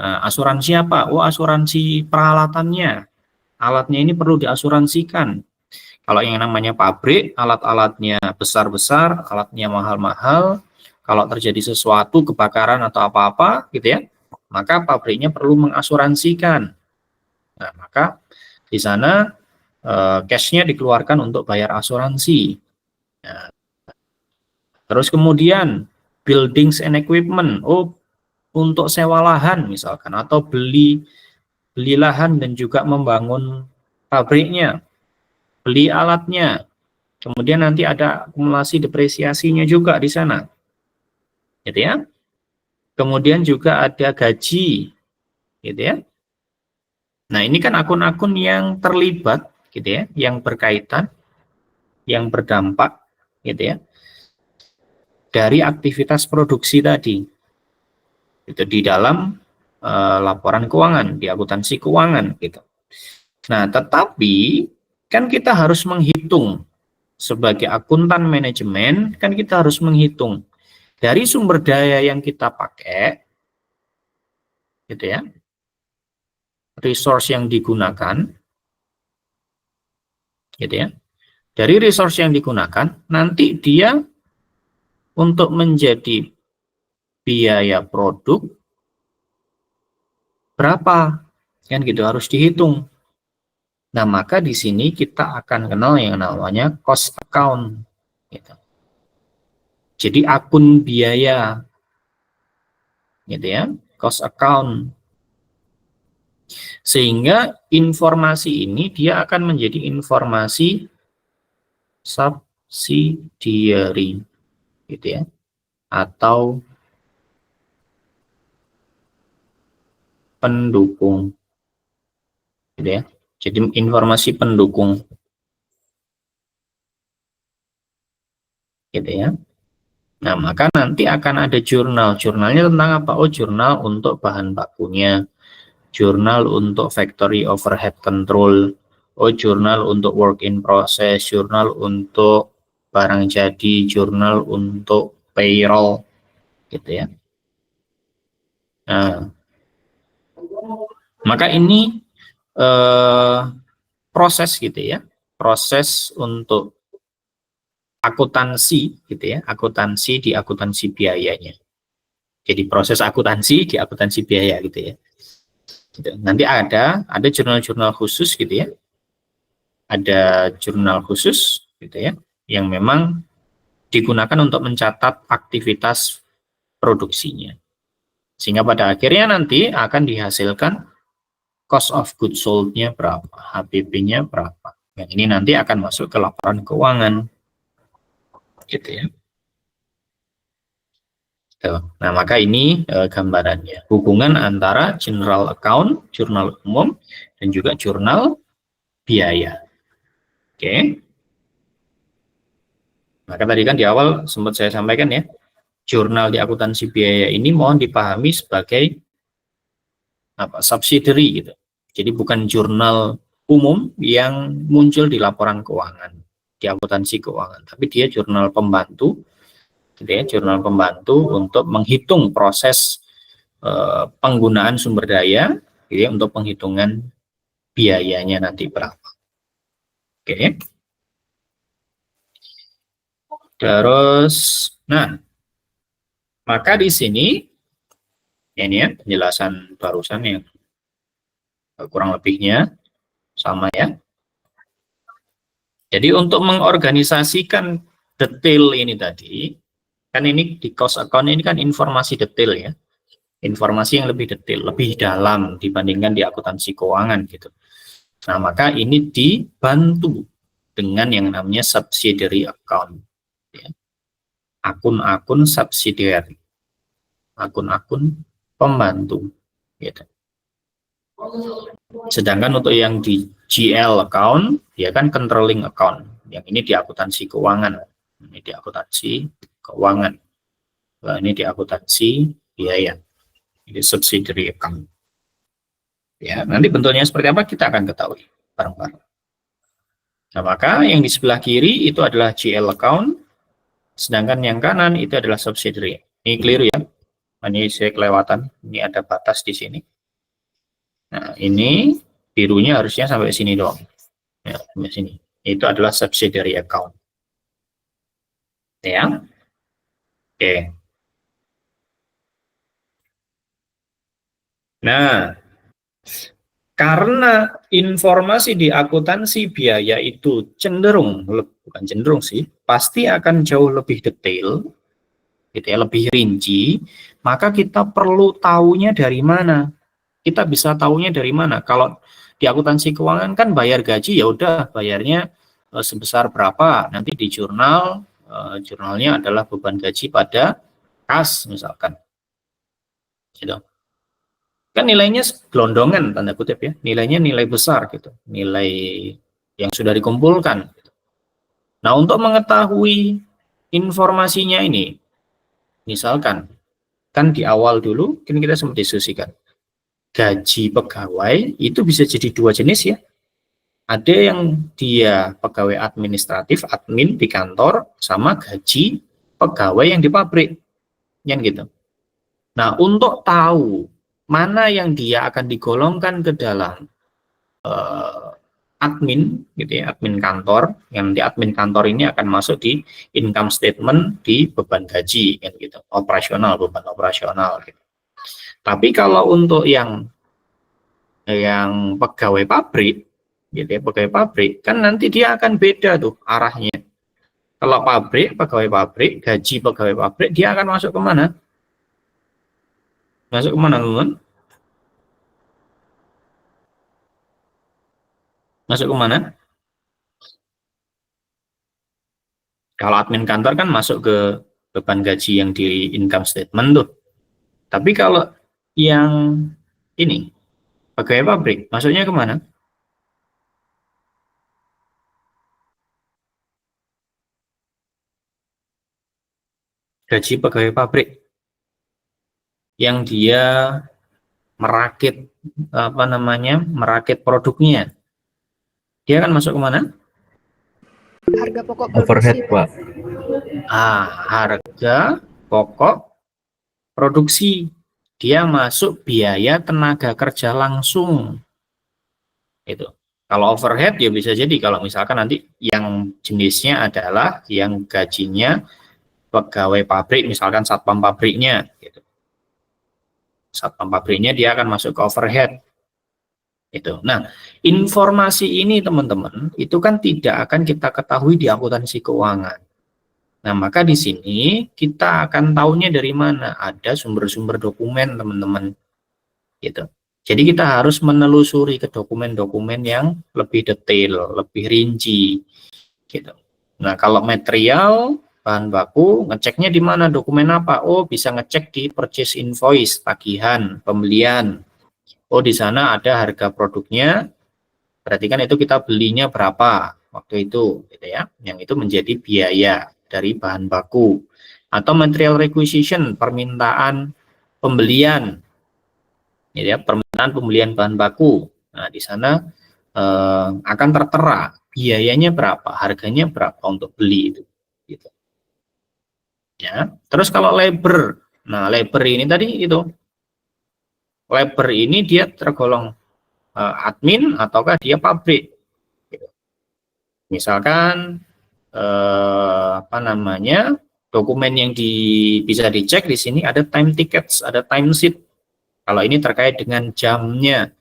Nah, asuransi apa? Oh, asuransi peralatannya. Alatnya ini perlu diasuransikan. Kalau yang namanya pabrik, alat-alatnya besar-besar, alatnya mahal-mahal, kalau terjadi sesuatu, kebakaran atau apa-apa, gitu ya, maka pabriknya perlu mengasuransikan. Nah, maka di sana cash-nya dikeluarkan untuk bayar asuransi. Nah, terus kemudian buildings and equipment, oh untuk sewa lahan misalkan, atau beli lahan dan juga membangun pabriknya, beli alatnya. Kemudian nanti ada akumulasi depresiasinya juga di sana, gitu ya. Kemudian juga ada gaji, gitu ya. Nah, ini kan akun-akun yang terlibat, gitu ya, yang berkaitan, yang berdampak, gitu ya, dari aktivitas produksi tadi, itu di dalam laporan keuangan, di akuntansi keuangan, gitu. Nah, tetapi kan kita harus menghitung sebagai akuntan manajemen, kan kita harus menghitung dari sumber daya yang kita pakai, gitu ya, resource yang digunakan, gitu ya. Dari resource yang digunakan, nanti dia untuk menjadi biaya produk berapa, kan gitu harus dihitung. Nah, maka di sini kita akan kenal yang namanya cost account, gitu. Jadi akun biaya, gitu ya, cost account. Sehingga informasi ini dia akan menjadi informasi subsidiary, gitu ya, atau pendukung, gitu ya. Jadi informasi pendukung, gitu ya. Nah, maka nanti akan ada jurnal. Jurnalnya tentang apa? Oh, jurnal untuk bahan bakunya, jurnal untuk factory overhead control, oh, jurnal untuk work in process, jurnal untuk barang jadi, jurnal untuk payroll, gitu ya. Nah, maka ini proses gitu ya, proses untuk akuntansi gitu ya, akuntansi di akuntansi biayanya. Jadi proses akuntansi di akuntansi biaya gitu ya. Gitu. Nanti ada jurnal-jurnal khusus gitu ya. Ada jurnal khusus gitu ya yang memang digunakan untuk mencatat aktivitas produksinya. Sehingga pada akhirnya nanti akan dihasilkan cost of goods sold-nya berapa, HPP-nya berapa. Yang ini nanti akan masuk ke laporan keuangan. Gitu ya. Nah, maka ini gambarannya. Hubungan antara general account, jurnal umum, dan juga jurnal biaya. Oke. Maka tadi kan di awal sempat saya sampaikan ya, jurnal di akuntansi biaya ini mohon dipahami sebagai apa, subsidiary gitu. Jadi bukan jurnal umum yang muncul di laporan keuangan, di akuntansi keuangan, tapi dia jurnal pembantu, gitu ya, jurnal pembantu untuk menghitung proses penggunaan sumber daya, gitu ya, untuk penghitungan biayanya nanti berapa. Oke. Terus, nah, maka di sini ini ya penjelasan barusan yang kurang lebihnya sama ya. Jadi untuk mengorganisasikan detail ini tadi, kan ini di cost account ini kan informasi detail ya, informasi yang lebih detail, lebih dalam dibandingkan di akuntansi keuangan gitu. Nah, maka ini dibantu dengan yang namanya subsidiary account, ya. Akun-akun subsidiary, akun-akun pembantu, gitu. Sedangkan untuk yang di GL account, dia kan controlling account. Yang ini di akuntansi keuangan, ini di akuntansi keuangan. Nah, ini di akuntansi biaya, ini subsidiary account. Ya, nanti bentuknya seperti apa kita akan ketahui bareng-bareng. Nah, maka yang di sebelah kiri itu adalah GL account, sedangkan yang kanan itu adalah subsidiary. Ini keliru ya. Ini saya kelewatan. Ini ada batas di sini. Nah, ini birunya harusnya sampai sini doang. Ya, sampai sini. Itu adalah subsidiary account. Ya. Oke. Nah, karena informasi di akuntansi biaya itu cenderung, bukan cenderung sih, pasti akan jauh lebih detail, gitu ya, lebih rinci, maka kita perlu tahunya dari mana? Kita bisa tahunya dari mana? Kalau di akuntansi keuangan kan bayar gaji, ya udah bayarnya sebesar berapa, nanti di jurnal, jurnalnya adalah beban gaji pada kas misalkan. Gitu. Kan nilainya gelondongan tanda kutip ya, nilainya nilai besar gitu, nilai yang sudah dikumpulkan. Nah, untuk mengetahui informasinya ini, misalkan kan di awal dulu kan kita sempat diskusikan gaji pegawai itu bisa jadi dua jenis ya. Ada yang dia pegawai administratif, admin di kantor, sama gaji pegawai yang di pabrik, yang gitu. Nah, untuk tahu mana yang dia akan digolongkan ke dalam admin, gitu ya, admin kantor, yang di admin kantor ini akan masuk di income statement di beban gaji, kan gitu, operasional, beban operasional. Gitu. Tapi kalau untuk yang pegawai pabrik, gitu ya, pegawai pabrik, kan nanti dia akan beda tuh arahnya. Kalau pabrik, pegawai pabrik, gaji pegawai pabrik, dia akan masuk ke mana? Masuk ke mana, teman? Masuk ke mana? Kalau admin kantor kan masuk ke beban gaji yang di income statement tuh. Tapi kalau yang ini, pegawai pabrik, masuknya ke mana? Gaji pegawai pabrik yang dia merakit apa namanya, merakit produknya, dia akan masuk ke mana? Harga pokok Overhead, produksi, Pak. Harga pokok produksi. Dia masuk biaya tenaga kerja langsung. Itu. Kalau overhead ya bisa jadi kalau misalkan nanti yang jenisnya adalah yang gajinya pegawai pabrik, misalkan satpam pabriknya, gitu. Satpam pabriknya dia akan masuk ke overhead. Itu. Nah, informasi ini teman-teman itu kan tidak akan kita ketahui di akuntansi keuangan. Nah, maka di sini kita akan tahunya dari mana? Ada sumber-sumber dokumen, teman-teman. Gitu. Jadi kita harus menelusuri ke dokumen-dokumen yang lebih detail, lebih rinci. Gitu. Nah, kalau material, bahan baku, ngeceknya di mana? Dokumen apa? Oh, bisa ngecek di purchase invoice, tagihan, pembelian. Oh, di sana ada harga produknya. Berarti kan itu kita belinya berapa waktu itu, gitu ya. Yang itu menjadi biaya dari bahan baku. Atau material requisition, permintaan pembelian, gitu ya, permintaan pembelian bahan baku. Nah, di sana akan tertera biayanya berapa, harganya berapa untuk beli itu. Gitu. Ya. Terus kalau labor, nah labor ini tadi itu, labor ini dia tergolong admin ataukah dia pabrik. Gitu. Misalkan apa namanya, dokumen yang bisa dicek di sini ada time tickets, ada time sheet. Kalau ini terkait dengan jamnya,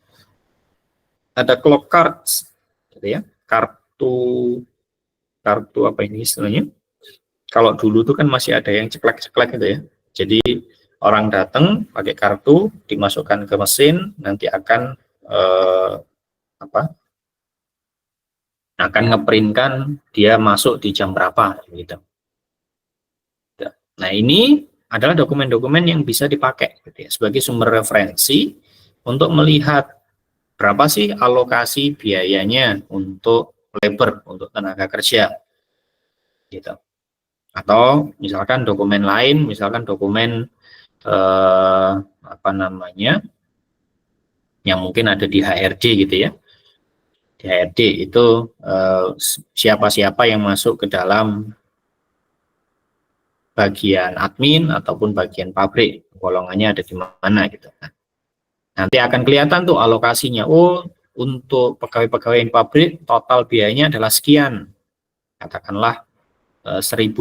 ada clock cards, gitu ya, kartu apa ini istilahnya? Kalau dulu tuh kan masih ada yang ceklek-ceklek gitu ya. Jadi orang datang pakai kartu, dimasukkan ke mesin, nanti akan apa? Akan ngeprintkan dia masuk di jam berapa gitu. Nah, ini adalah dokumen-dokumen yang bisa dipakai gitu ya, sebagai sumber referensi untuk melihat berapa sih alokasi biayanya untuk labor, untuk tenaga kerja gitu. Atau misalkan dokumen lain, misalkan dokumen apa namanya, yang mungkin ada di HRD gitu ya. Di HRD itu siapa-siapa yang masuk ke dalam bagian admin ataupun bagian pabrik, golongannya ada di mana gitu. Nah, nanti akan kelihatan tuh alokasinya. Oh, untuk pegawai-pegawai yang pabrik total biayanya adalah sekian, katakanlah $1.000.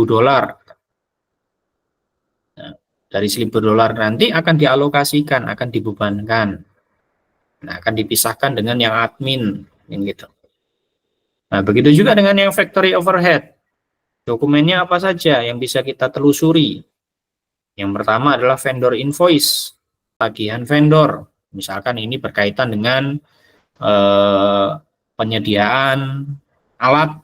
Nah, dari $1.000 nanti akan dialokasikan, akan dibebankan. Nah, akan dipisahkan dengan yang admin, gitu. Nah, begitu juga dengan yang factory overhead. Dokumennya apa saja yang bisa kita telusuri? Yang pertama adalah vendor invoice, tagihan vendor. Misalkan ini berkaitan dengan penyediaan alat,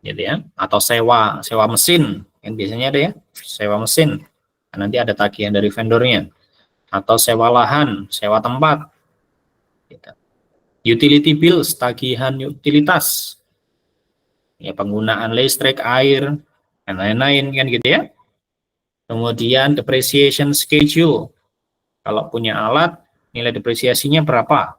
gitu ya, atau sewa mesin, yang biasanya ada ya, sewa mesin. Nanti ada tagihan dari vendornya. Atau sewa lahan, sewa tempat. Gitu. Utility bills, tagihan utilitas, ya, penggunaan listrik, air, dan lain-lain kan gitu ya. Kemudian depreciation schedule, kalau punya alat nilai depresiasinya berapa.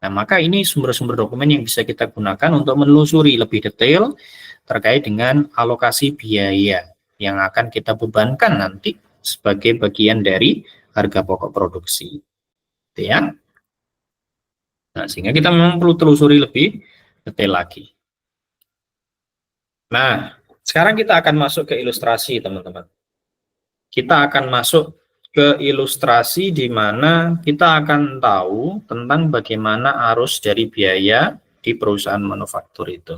Nah, maka ini sumber-sumber dokumen yang bisa kita gunakan untuk menelusuri lebih detail terkait dengan alokasi biaya yang akan kita bebankan nanti sebagai bagian dari harga pokok produksi, gitu ya. Nah, sehingga kita memang perlu telusuri lebih detail lagi. Nah, sekarang kita akan masuk ke ilustrasi, teman-teman. Kita akan masuk ke ilustrasi di mana kita akan tahu tentang bagaimana arus dari biaya di perusahaan manufaktur itu.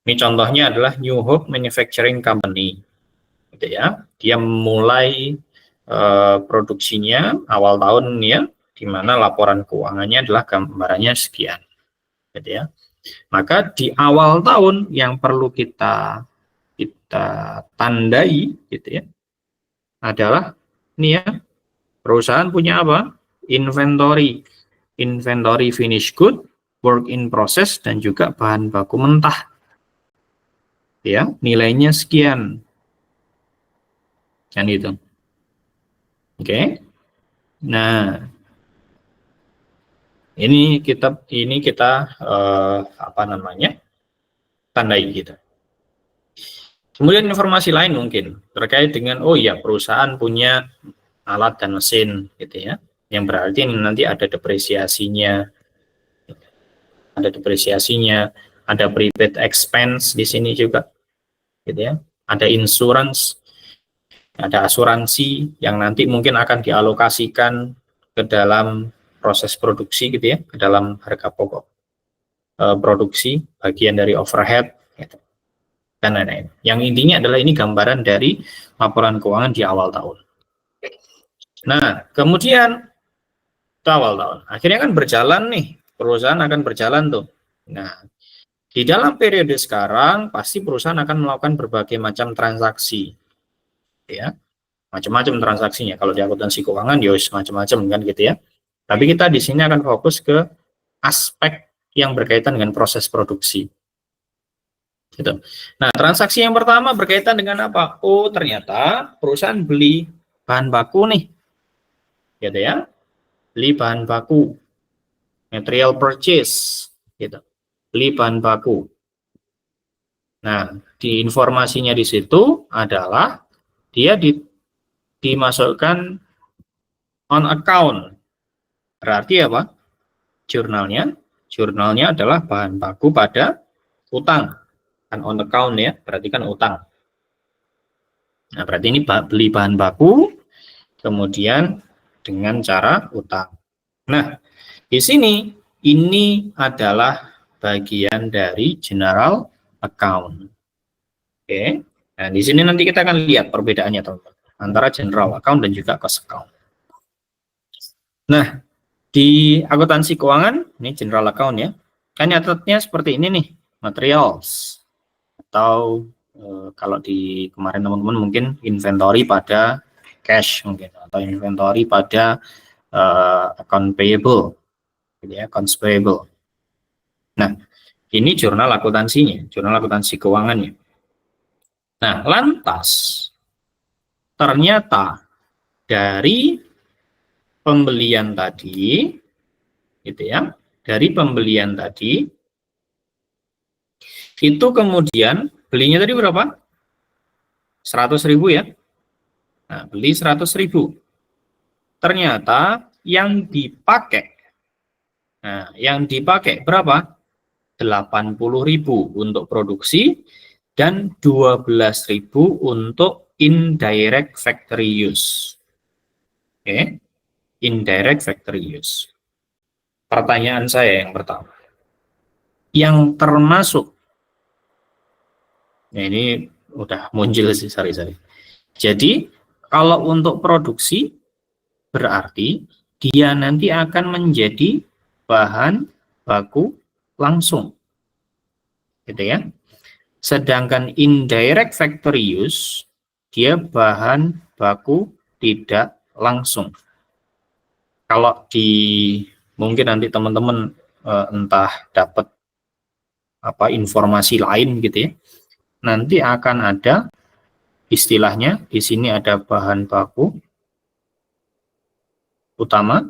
Ini contohnya adalah New Hope Manufacturing Company, gitu ya. Dia mulai produksinya awal tahun ya, di mana laporan keuangannya adalah gambarannya sekian. gitu ya. Maka di awal tahun yang perlu kita tandai gitu ya adalah ini ya, perusahaan punya apa? Inventory, finish good, work in process, dan juga bahan baku mentah. Ya, nilainya sekian. Kan itu. Oke. Nah, ini kita apa namanya? Tandai gitu. Kemudian informasi lain mungkin terkait dengan ya perusahaan punya alat dan mesin gitu ya. Yang berarti ini nanti ada depresiasinya. Ada prepaid expense di sini juga. Gitu ya. Ada insurance, ada asuransi yang nanti mungkin akan dialokasikan ke dalam proses produksi gitu ya, ke dalam harga pokok produksi, bagian dari overhead gitu. Dan lain-lain. Yang intinya adalah ini gambaran dari laporan keuangan di awal tahun. Nah, kemudian awal tahun, akhirnya kan berjalan nih, perusahaan akan berjalan tuh. Nah, di dalam periode sekarang pasti perusahaan akan melakukan berbagai macam transaksi, ya, macam-macam transaksinya. Kalau di akuntansi keuangan, ya macam-macam kan gitu ya. Tapi kita di sini akan fokus ke aspek yang berkaitan dengan proses produksi. Gitu. Nah, transaksi yang pertama berkaitan dengan apa? Oh, ternyata perusahaan beli bahan baku nih, gitu ya, beli bahan baku, material purchase, gitu, beli bahan baku. Nah, di informasinya di situ adalah dia dimasukkan on account. Berarti apa? Jurnalnya adalah bahan baku pada utang. Kan on account ya, berarti kan utang. Nah, berarti ini beli bahan baku, kemudian dengan cara utang. Nah, di sini ini adalah bagian dari general account. Oke. Nah, di sini nanti kita akan lihat perbedaannya, teman-teman, antara general account dan juga cost account. Nah, di akuntansi keuangan, ini general account ya, kan nyatetnya seperti ini nih, materials. Atau kalau di kemarin teman-teman mungkin inventory pada cash mungkin, atau inventory pada account payable, gitu ya, accounts payable. Nah, ini jurnal akuntansinya, jurnal akuntansi keuangannya. Nah, lantas ternyata dari pembelian tadi, gitu ya, dari pembelian tadi itu kemudian belinya tadi berapa? 100.000 ya. Nah, beli 100.000. Ternyata yang dipakai, berapa? 80.000 untuk produksi dan 12.000 untuk indirect factory use. Oke, indirect factory use. Pertanyaan saya yang pertama, yang termasuk, ya ini udah muncul sih, sorry. Jadi kalau untuk produksi berarti dia nanti akan menjadi bahan baku langsung, gitu ya. Sedangkan indirect factory use dia bahan baku tidak langsung. Kalau mungkin nanti teman-teman entah dapat informasi lain gitu ya, nanti akan ada istilahnya di sini ada bahan baku utama,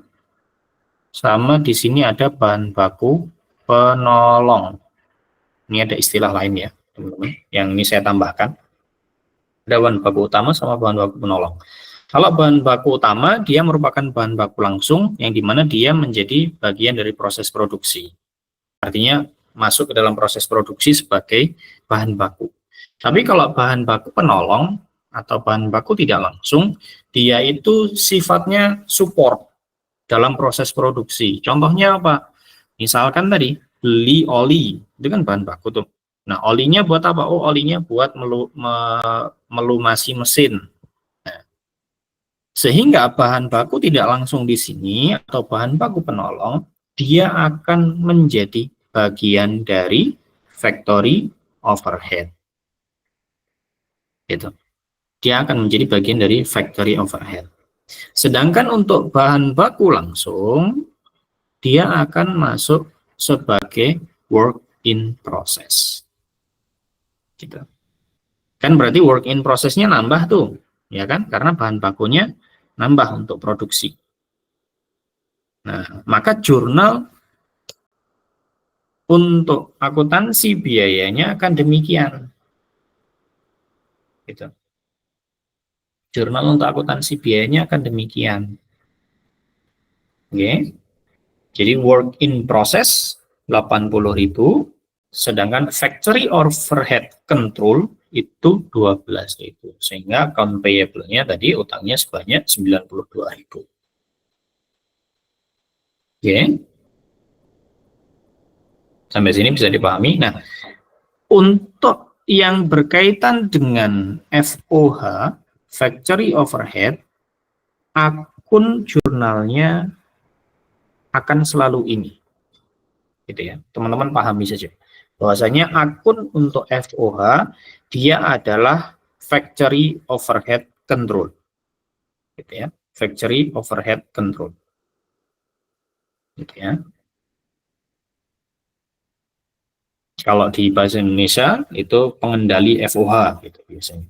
sama di sini ada bahan baku penolong. Ini ada istilah lain ya, teman-teman, yang ini saya tambahkan. Ada bahan baku utama sama bahan baku penolong. Kalau bahan baku utama, dia merupakan bahan baku langsung, yang dimana dia menjadi bagian dari proses produksi. Artinya masuk ke dalam proses produksi sebagai bahan baku. Tapi kalau bahan baku penolong atau bahan baku tidak langsung, dia itu sifatnya support dalam proses produksi. Contohnya apa? Misalkan tadi beli oli, itu kan bahan baku tuh. Nah, olinya buat apa? Oh, olinya buat melumasi mesin. Nah, sehingga bahan baku tidak langsung di sini atau bahan baku penolong, dia akan menjadi bagian dari factory overhead. Gitu. Dia akan menjadi bagian dari factory overhead. Sedangkan untuk bahan baku langsung, dia akan masuk sebagai work in process. Gitu. Kan berarti work in process-nya nambah tuh, ya kan? Karena bahan bakunya nambah untuk produksi. Nah, maka jurnal untuk akuntansi biayanya akan demikian. Gitu. Jurnal untuk akuntansi biayanya akan demikian. Oke. Jadi work in process 80.000, sedangkan factory overhead control itu 12.000. Sehingga account payable-nya tadi utangnya sebanyak 92.000. Oke. Sampai sini bisa dipahami. Nah, untuk yang berkaitan dengan FOH, factory overhead, akun jurnalnya akan selalu ini. Gitu ya. Teman-teman pahami saja. Bahwasanya akun untuk FOH dia adalah factory overhead control. Gitu ya. Factory overhead control. Gitu ya. Kalau di bahasa Indonesia itu pengendali FOH gitu biasanya.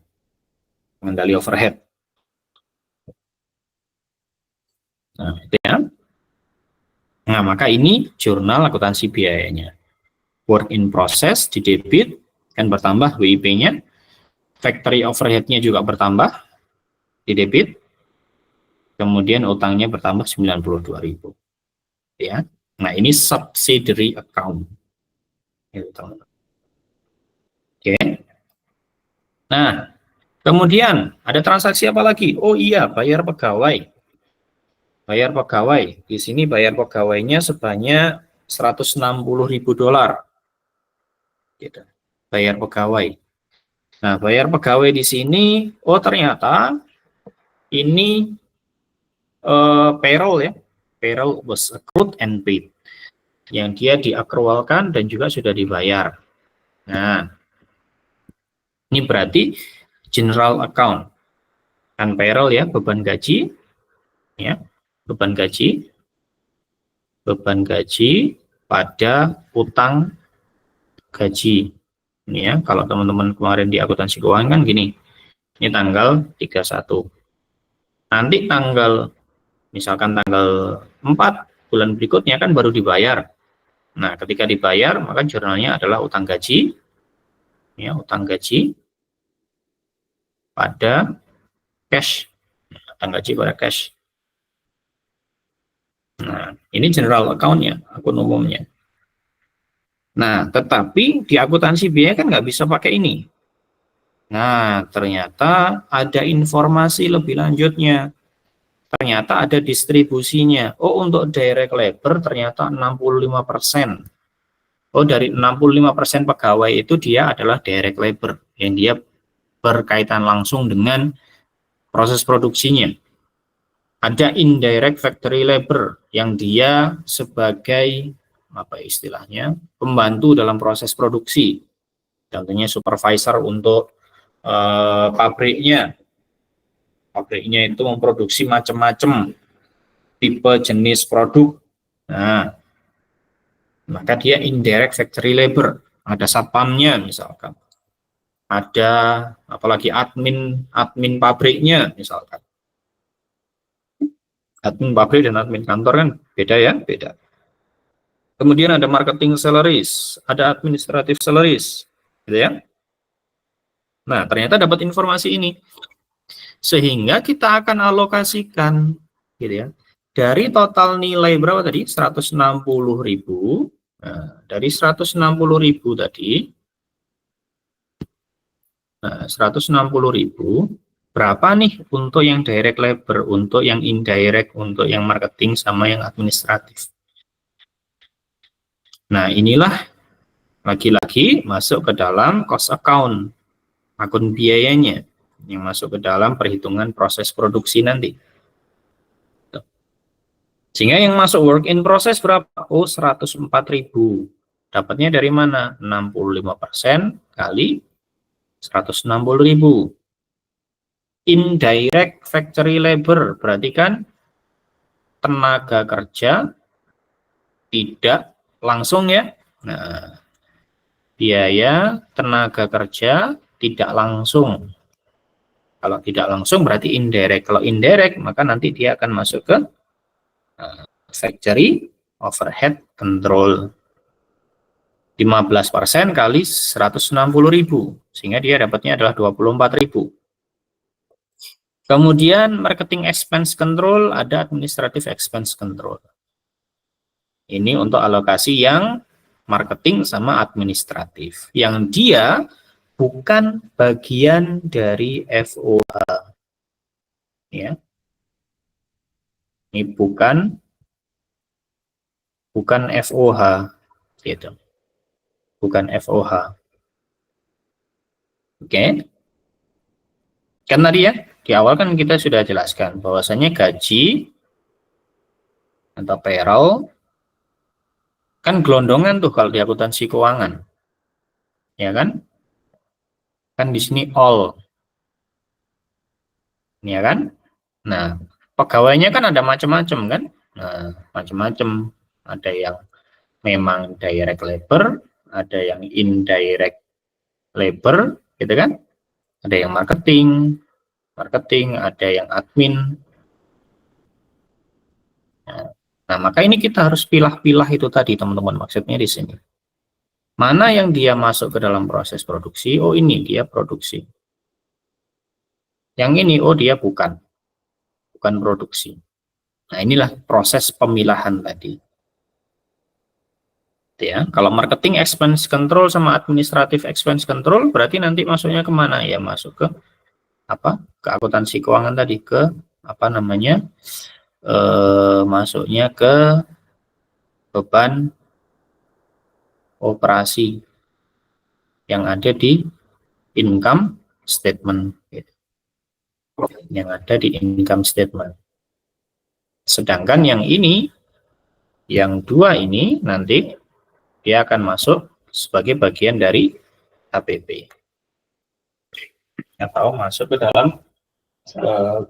Pengendali overhead. Nah, itu ya. Nah, maka ini jurnal akuntansi biayanya. Work in process di debit kan bertambah WIP-nya. Factory overhead-nya juga bertambah di debit. Kemudian utangnya bertambah 92.000. Ya. Nah, ini subsidiary account. Oke. Nah, kemudian ada transaksi apa lagi? Oh iya, bayar pegawai. Bayar pegawai. Di sini bayar pegawainya sebanyak $160.000. Gitu. Bayar pegawai. Nah, bayar pegawai di sini, oh ternyata ini payroll ya. Payroll was accrued and paid. Yang dia diakrualkan dan juga sudah dibayar. Nah, ini berarti general account. Kan payroll ya, beban gaji. Ya, beban gaji pada utang gaji. Ini ya, kalau teman-teman kemarin di akuntansi keuangan kan gini. Ini tanggal 31. Nanti misalkan tanggal 4 bulan berikutnya kan baru dibayar. Nah, ketika dibayar maka jurnalnya adalah utang gaji. Ya, utang gaji pada cash. Utang gaji pada cash. Nah, ini general account-nya, akun umumnya. Nah, tetapi di akuntansi biaya kan nggak bisa pakai ini. Nah, ternyata ada informasi lebih lanjutnya. Ternyata ada distribusinya. Oh, untuk direct labor ternyata 65%. Oh, dari 65% pegawai itu dia adalah direct labor. Yang dia berkaitan langsung dengan proses produksinya. Ada indirect factory labor yang dia sebagai apa istilahnya pembantu dalam proses produksi, contohnya supervisor untuk pabriknya itu memproduksi macam-macam tipe jenis produk. Nah, maka dia indirect factory labor, ada satpamnya misalkan, ada apalagi admin pabriknya misalkan. Admin pabrik dan admin kantor kan beda ya, beda. Kemudian ada marketing salaries, ada administrative salaries, gitu ya. Nah, ternyata dapat informasi ini. Sehingga kita akan alokasikan, gitu ya. Dari total nilai berapa tadi? 160.000. Nah, dari 160.000 tadi, 160.000, berapa nih untuk yang direct labor, untuk yang indirect, untuk yang marketing, sama yang administratif. Nah, inilah lagi-lagi masuk ke dalam cost account, akun biayanya, yang masuk ke dalam perhitungan proses produksi nanti. Sehingga yang masuk work in process berapa? Oh, 104.000. Dapatnya dari mana? 65% kali 160.000. Indirect factory labor, berarti kan tenaga kerja tidak langsung ya. Nah, biaya tenaga kerja tidak langsung. Kalau tidak langsung berarti indirect. Kalau indirect maka nanti dia akan masuk ke factory overhead control. 15% kali 160.000, sehingga dia dapatnya adalah 24.000. Kemudian marketing expense control, ada administrative expense control. Ini untuk alokasi yang marketing sama administratif, yang dia bukan bagian dari FOH. Ya. Ini bukan FOH gitu. Bukan FOH. Oke. Kan tadi ya, di awal kan kita sudah jelaskan bahwasanya gaji atau payroll kan gelondongan tuh kalau di akuntansi keuangan. Ya kan? Kan di sini all. Ya kan? Nah, pegawainya kan ada macam-macam kan? Nah, macam-macam. Ada yang memang direct labor, ada yang indirect labor, gitu kan? Ada yang marketing, ada yang admin. Nah, maka ini kita harus pilah-pilah itu tadi, teman-teman. Maksudnya di sini. Mana yang dia masuk ke dalam proses produksi? Oh, ini dia produksi. Yang ini, oh dia bukan produksi. Nah, inilah proses pemilahan tadi. Ya, kalau marketing expense control sama administrative expense control berarti nanti masuknya kemana ya? Masuk ke apa? Ke akuntansi keuangan tadi, ke apa namanya? Masuknya ke beban operasi yang ada di income statement, gitu. Yang ada di income statement. Sedangkan yang ini, yang dua ini nanti dia akan masuk sebagai bagian dari HPP atau masuk ke dalam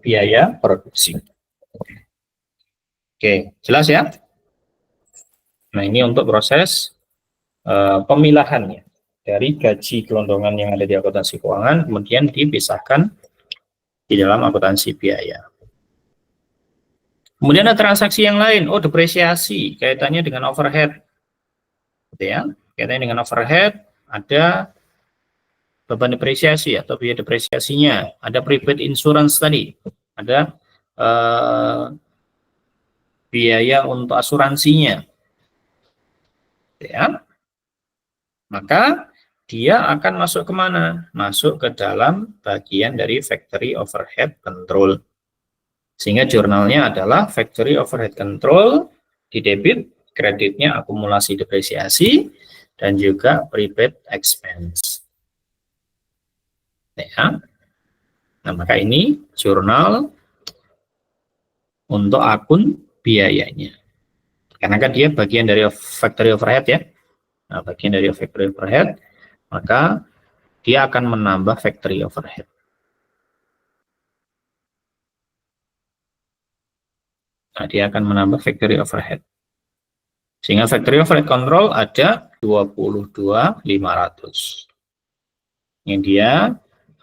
biaya produksi. Oke, jelas ya? Nah, ini untuk proses pemilahannya dari gaji gelondongan yang ada di akuntansi keuangan, kemudian dipisahkan di dalam akuntansi biaya. Kemudian ada transaksi yang lain, oh depresiasi, kaitannya dengan overhead. Gitu ya, kaitannya dengan overhead, ada beban depresiasi atau biaya depresiasinya, ada prepaid insurance tadi, ada biaya untuk asuransinya, ya. Maka dia akan masuk kemana? Masuk ke dalam bagian dari factory overhead control. Sehingga jurnalnya adalah factory overhead control, di debit, kreditnya akumulasi depresiasi, dan juga prepaid expense. Ya. Nah, maka ini jurnal untuk akun biayanya. Karena kan dia bagian dari factory overhead ya. Nah, bagian dari factory overhead, maka dia akan menambah factory overhead. Nah, dia akan menambah factory overhead. Sehingga factory overhead control ada 22.500. Ini dia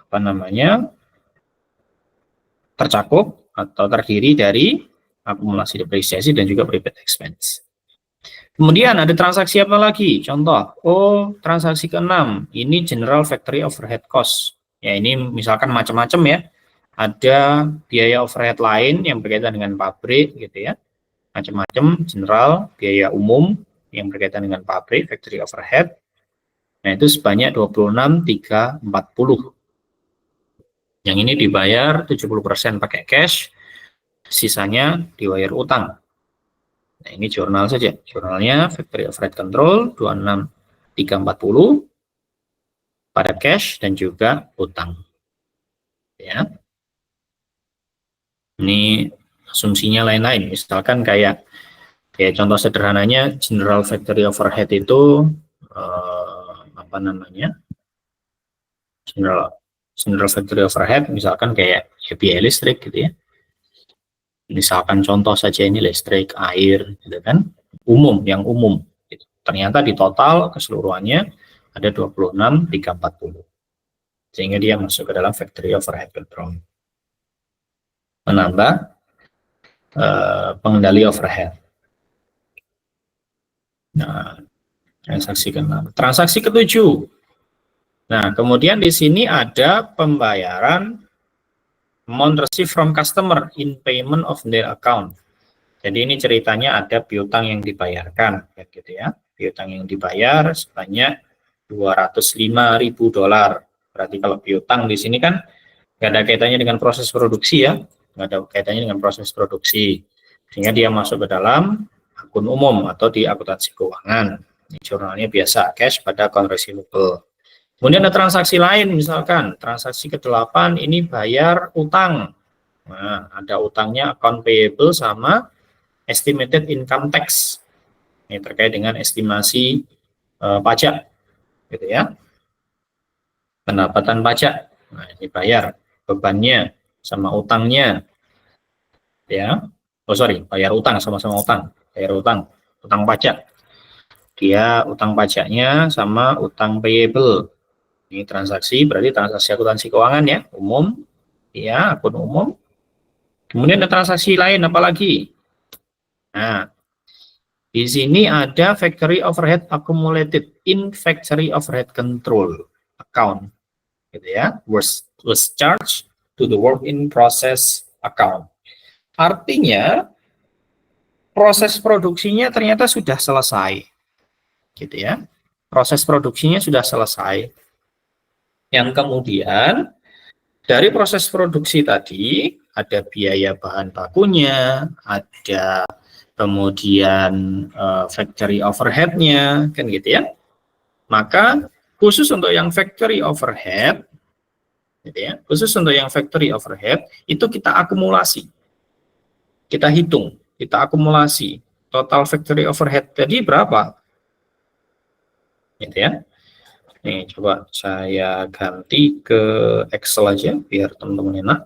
apa namanya? Tercakup atau terdiri dari akumulasi depresiasi dan juga prepaid expense. Kemudian ada transaksi apa lagi? Contoh, oh transaksi ke-6, ini general factory overhead cost. Ya ini misalkan macam-macam ya. Ada biaya overhead lain yang berkaitan dengan pabrik gitu ya. Macam-macam general, biaya umum yang berkaitan dengan pabrik, factory overhead. Nah itu sebanyak 26.340. Yang ini dibayar 70% pakai cash, sisanya dibayar utang. Nah, ini jurnal saja. Jurnalnya Factory Overhead Control 26340 pada cash dan juga utang. Ya. Ini asumsinya lain-lain. Misalkan kayak contoh sederhananya General Factory Overhead itu apa namanya, general factory overhead, misalkan kayak biaya listrik gitu ya. Misalkan contoh saja ini listrik, air, gitu kan, yang umum. Ternyata di total keseluruhannya ada 26.340. Sehingga dia masuk ke dalam factory overhead control. Menambah pengendali overhead. Nah, transaksi ke-6. Transaksi ke-7. Nah, kemudian di sini ada pembayaran amount received from customer in payment of their account. Jadi ini ceritanya ada piutang yang dibayarkan, gitu ya. Piutang yang dibayar sebanyak $205.000. Berarti kalau piutang di sini kan nggak ada kaitannya dengan proses produksi ya, nggak ada kaitannya dengan proses produksi, sehingga dia masuk ke dalam akun umum atau di akuntansi keuangan. Ini jurnalnya biasa, cash pada account receivable. Kemudian ada transaksi lain, misalkan transaksi ke-8 ini bayar utang. Nah, ada utangnya account payable sama estimated income tax. Ini terkait dengan estimasi pajak, gitu ya. Pendapatan pajak. Nah, ini bayar bebannya sama utangnya, ya. Oh sorry, bayar utang sama-sama utang, bayar utang pajak. Dia utang pajaknya sama utang payable. Ini transaksi, berarti transaksi akuntansi keuangan ya, umum, ya, akun umum. Kemudian ada transaksi lain, apalagi? Nah, di sini ada factory overhead accumulated in factory overhead control account, gitu ya, was charged to the work in process account. Artinya proses produksinya ternyata sudah selesai, gitu ya. Proses produksinya sudah selesai. Yang kemudian dari proses produksi tadi ada biaya bahan bakunya, ada kemudian factory overhead-nya, kan gitu ya. Maka khusus untuk yang factory overhead, gitu ya, khusus untuk yang factory overhead itu kita akumulasi, kita hitung, kita akumulasi total factory overhead tadi berapa, gitu ya. Nih, coba saya ganti ke Excel aja biar teman-teman enak.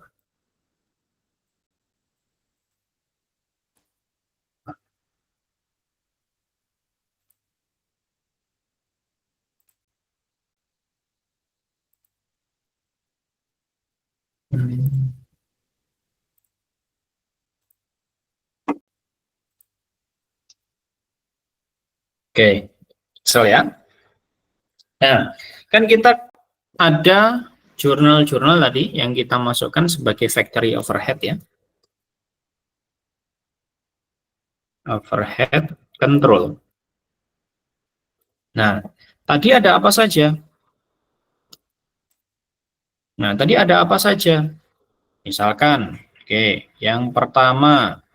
Oke, Excel ya. Nah, kan kita ada jurnal-jurnal tadi yang kita masukkan sebagai factory overhead ya. Overhead control. Nah, tadi ada apa saja? Nah, tadi ada apa saja? Misalkan, oke, yang pertama,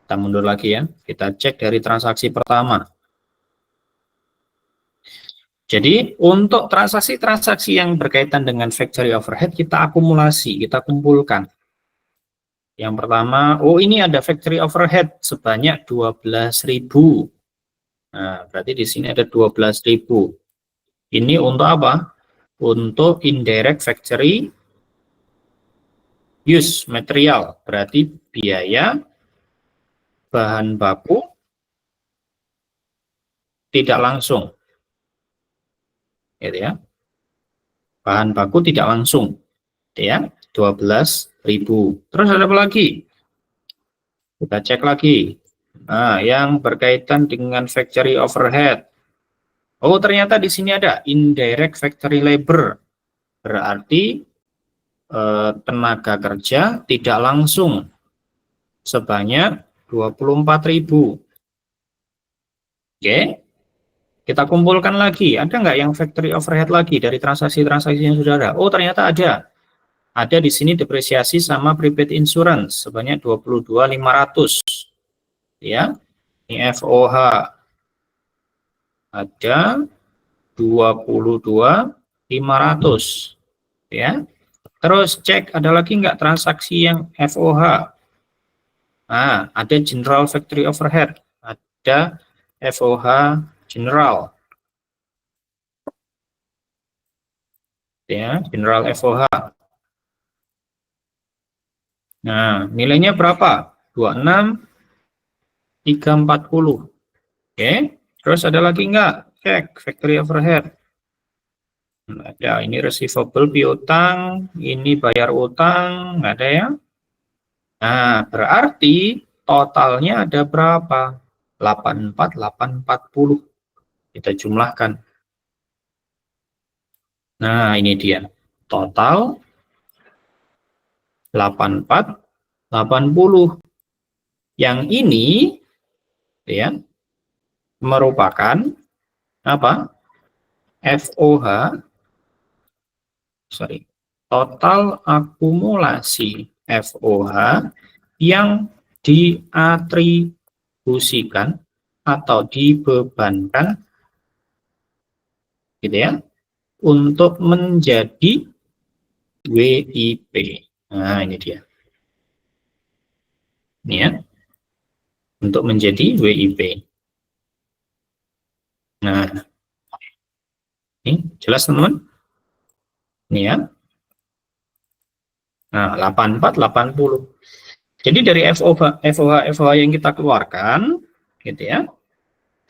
kita mundur lagi ya, kita cek dari transaksi pertama. Jadi, untuk transaksi-transaksi yang berkaitan dengan factory overhead, kita akumulasi, kita kumpulkan. Yang pertama, oh ini ada factory overhead sebanyak 12.000. Nah, berarti di sini ada 12.000. Ini untuk apa? Untuk indirect factory use material, berarti biaya bahan baku tidak langsung, gitu ya. Bahan baku tidak langsung, gitu ya. 12.000. Terus ada apa lagi? Kita cek lagi. Nah, yang berkaitan dengan factory overhead. Oh, ternyata di sini ada indirect factory labor. Berarti tenaga kerja tidak langsung sebanyak 24.000. Oke, kita kumpulkan lagi. Ada nggak yang factory overhead lagi dari transaksi-transaksi yang sudah ada? Oh, ternyata ada. Ada di sini depresiasi sama prepaid insurance sebanyak 22.500. Ya, ini FOH ada 22.500. Ya, terus cek ada lagi nggak transaksi yang FOH? Nah, ada general factory overhead, ada FOH general. ya, general FOH. Nah, nilainya berapa? 26, 340. Oke, terus ada lagi nggak? Cek factory overhead. Ada, ini receivable piutang, ini bayar utang, nggak ada ya? Nah, berarti totalnya ada berapa? 84, 840. Kita jumlahkan. Nah, ini dia. Total 84, 80. Yang ini ya merupakan apa? FOH, sorry, total akumulasi FOH yang diatribusikan atau dibebankan gitu ya untuk menjadi WIP. Nah, ini dia. Ini ya. Untuk menjadi WIP. Nah, ini jelas teman-teman? Ini ya. Nah, 84, 80. Jadi dari FOH yang kita keluarkan, gitu ya,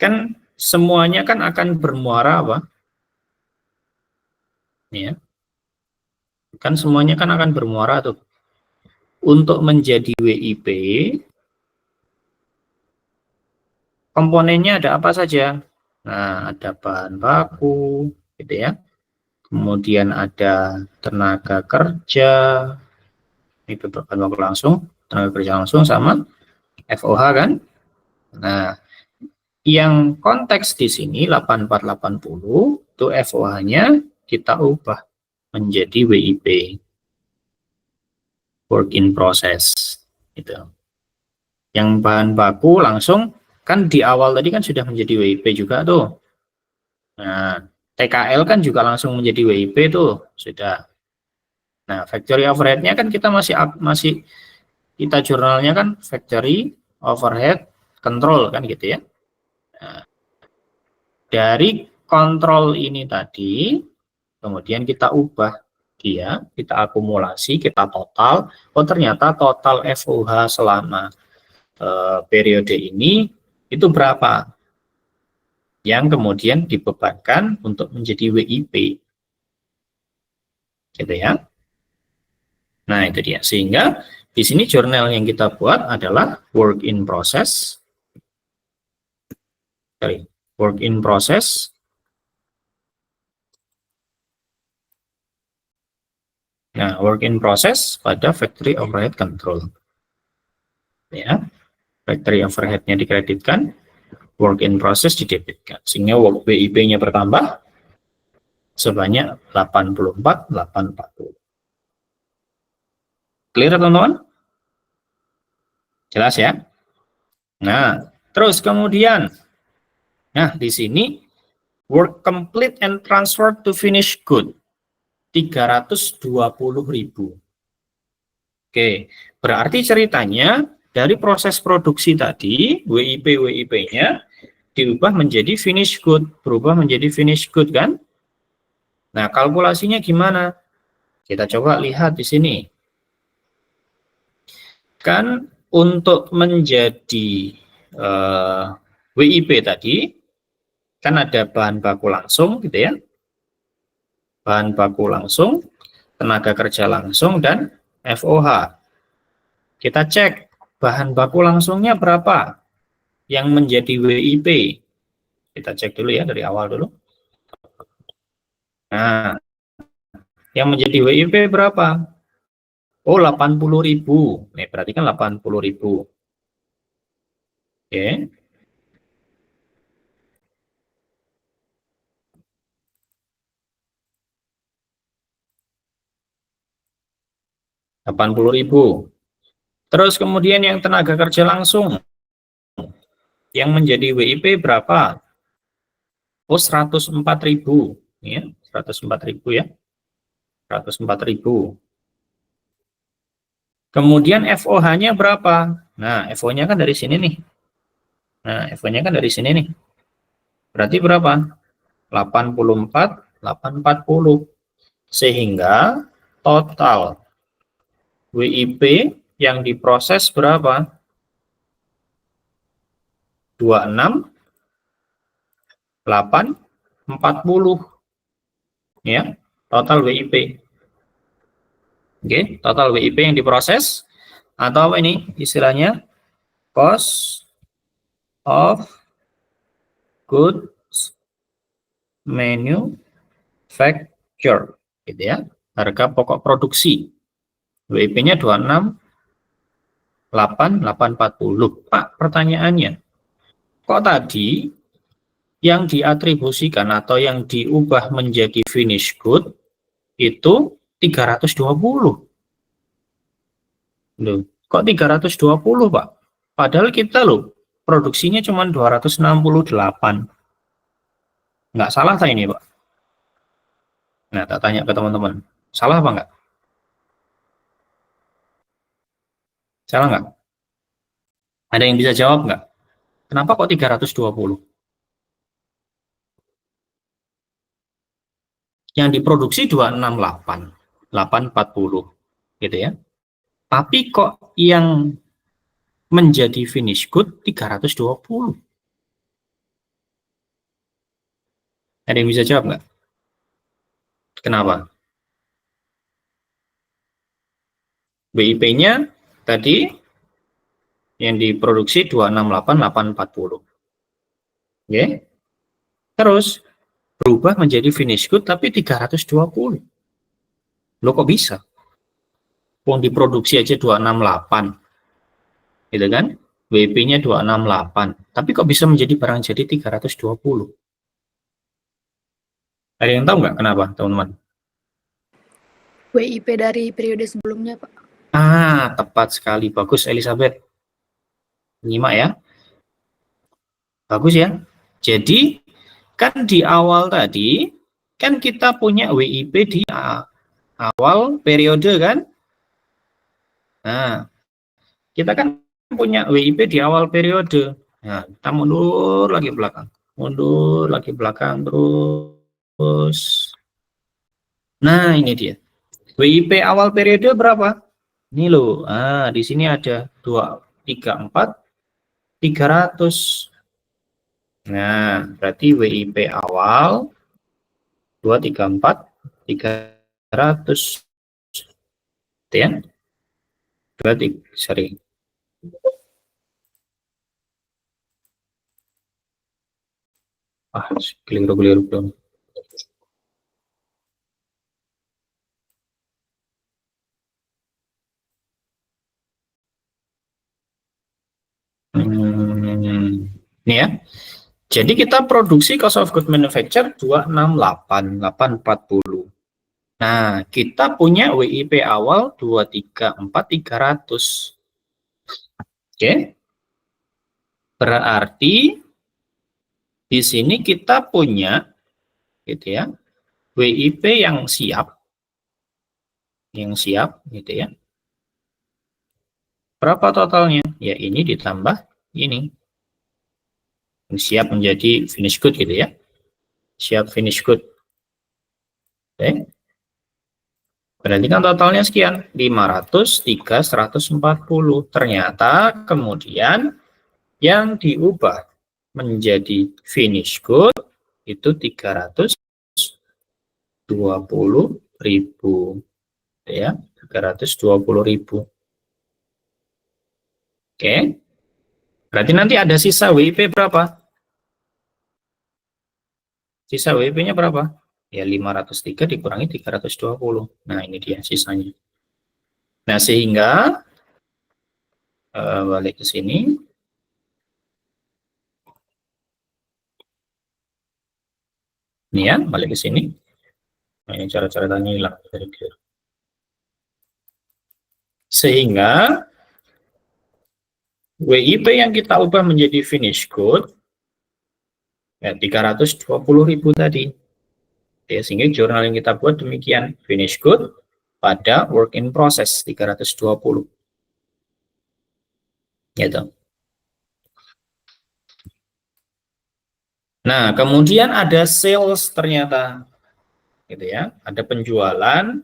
kan semuanya kan akan bermuara apa? Ya, kan semuanya kan akan bermuara tuh. Untuk menjadi WIP, komponennya ada apa saja? Nah, ada bahan baku, gitu ya. Kemudian ada tenaga kerja, itu bahan baku langsung, tenaga kerja langsung sama FOH kan. Nah, yang konteks di sini 8480 itu FOH-nya kita ubah menjadi WIP, work in process gitu. Yang bahan baku langsung kan di awal tadi kan sudah menjadi WIP juga tuh. Nah, TKL kan juga langsung menjadi WIP tuh, sudah. Nah, factory overhead-nya kan kita masih kita jurnalnya kan factory overhead control kan gitu ya. Nah, dari kontrol ini tadi kemudian kita ubah dia, kita akumulasi, kita total. Oh, ternyata total FOH selama periode ini itu berapa? Yang kemudian dibebankan untuk menjadi WIP. Gitu ya. Nah, itu dia. Sehingga di sini jurnal yang kita buat adalah work in process. Sorry, work in process. Nah, work in process pada factory overhead control. Ya, factory overhead-nya dikreditkan, work in process didebitkan. Sehingga WIP-nya bertambah sebanyak 84, 840. Clear, teman-teman? Jelas ya? Nah, terus kemudian, nah di sini work complete and transfer to finish good 320.000. Oke, berarti ceritanya dari proses produksi tadi WIP-nya diubah menjadi finish good, berubah menjadi finish good kan? Nah, kalkulasinya gimana? Kita coba lihat di sini. Kan untuk menjadi WIP tadi kan ada bahan baku langsung gitu ya, bahan baku langsung, tenaga kerja langsung, dan FOH. Kita cek bahan baku langsungnya berapa yang menjadi WIP. Kita cek dulu ya dari awal dulu. Nah, yang menjadi WIP berapa? Oh, 80.000. Nih, berarti kan 80.000. Oke. 80.000. Terus kemudian yang tenaga kerja langsung yang menjadi WIP berapa? Oh, 104.000 ya, 104.000 ya. 104.000. Kemudian FOH-nya berapa? Nah, FO-nya kan dari sini nih. Nah, FO-nya kan dari sini nih. Berarti berapa? 84, 840. Sehingga total WIP yang diproses berapa? 26, 8, 40. Ya, total WIP. Oke, total WIP yang diproses atau apa ini istilahnya? Cost of goods manufacture, gitu ya. Harga pokok produksi. WIP-nya 26, 8, 840. Pak, pertanyaannya, kok tadi yang diatribusikan atau yang diubah menjadi finish good itu 320? Loh, kok 320, Pak? Padahal kita loh, produksinya cuma 268. Nggak salah tak ini, Pak? Nah, tak tanya ke teman-teman. Salah apa nggak? Salah nggak? Ada yang bisa jawab nggak? Kenapa kok 320? Yang diproduksi 268, 840, gitu ya. Tapi kok yang menjadi finish good 320? Ada yang bisa jawab nggak? Kenapa? WIP-nya tadi yang diproduksi 268, 840. Oke. Terus berubah menjadi finish good tapi 320. Loh kok bisa? Wong diproduksi aja 268. Gitu kan? WIP-nya 268. Tapi kok bisa menjadi barang jadi 320? Ada yang tahu nggak kenapa, teman-teman? WIP dari periode sebelumnya, Pak. Ah, tepat sekali. Bagus, Elizabeth. Nyimak ya. Bagus ya. Jadi, kan di awal tadi, kan kita punya WIP di awal periode kan? Nah, kita kan punya WIP di awal periode. Nah, kita mundur lagi belakang. Mundur lagi belakang terus. Nah, ini dia. WIP awal periode berapa? Ini loh. Ah, di sini ada 2, 3, 4, 300. Nah, berarti WIP awal 2, 3, 4, 300. Gitu ya. Berarti, sorry. Ah, keliru dong. Ini ya. Jadi kita produksi cost of good manufacture 268, 840. Nah, kita punya WIP awal 234, 300. Oke. Berarti di sini kita punya gitu ya, WIP yang siap gitu ya. Berapa totalnya? Ya ini ditambah ini. Siap menjadi finish good gitu ya. Siap finish good. Oke. Berarti kan totalnya sekian, 500, 3, 140. Ternyata kemudian yang diubah menjadi finish good itu 320.000 ya, 320.000. Oke. Berarti nanti ada sisa WIP berapa? Sisa WIP-nya berapa? Ya 503 dikurangi 320. Nah, ini dia sisanya. Nah, sehingga balik ke sini. Ini ya, balik ke sini. Nah, ini cara-caranya hilang. Sehingga WIP yang kita ubah menjadi finish good ya 320.000 tadi. Ya, sehingga jurnal yang kita buat demikian, finish good pada work in process 320. Gitu. Nah, kemudian ada sales ternyata. gitu ya. Ada penjualan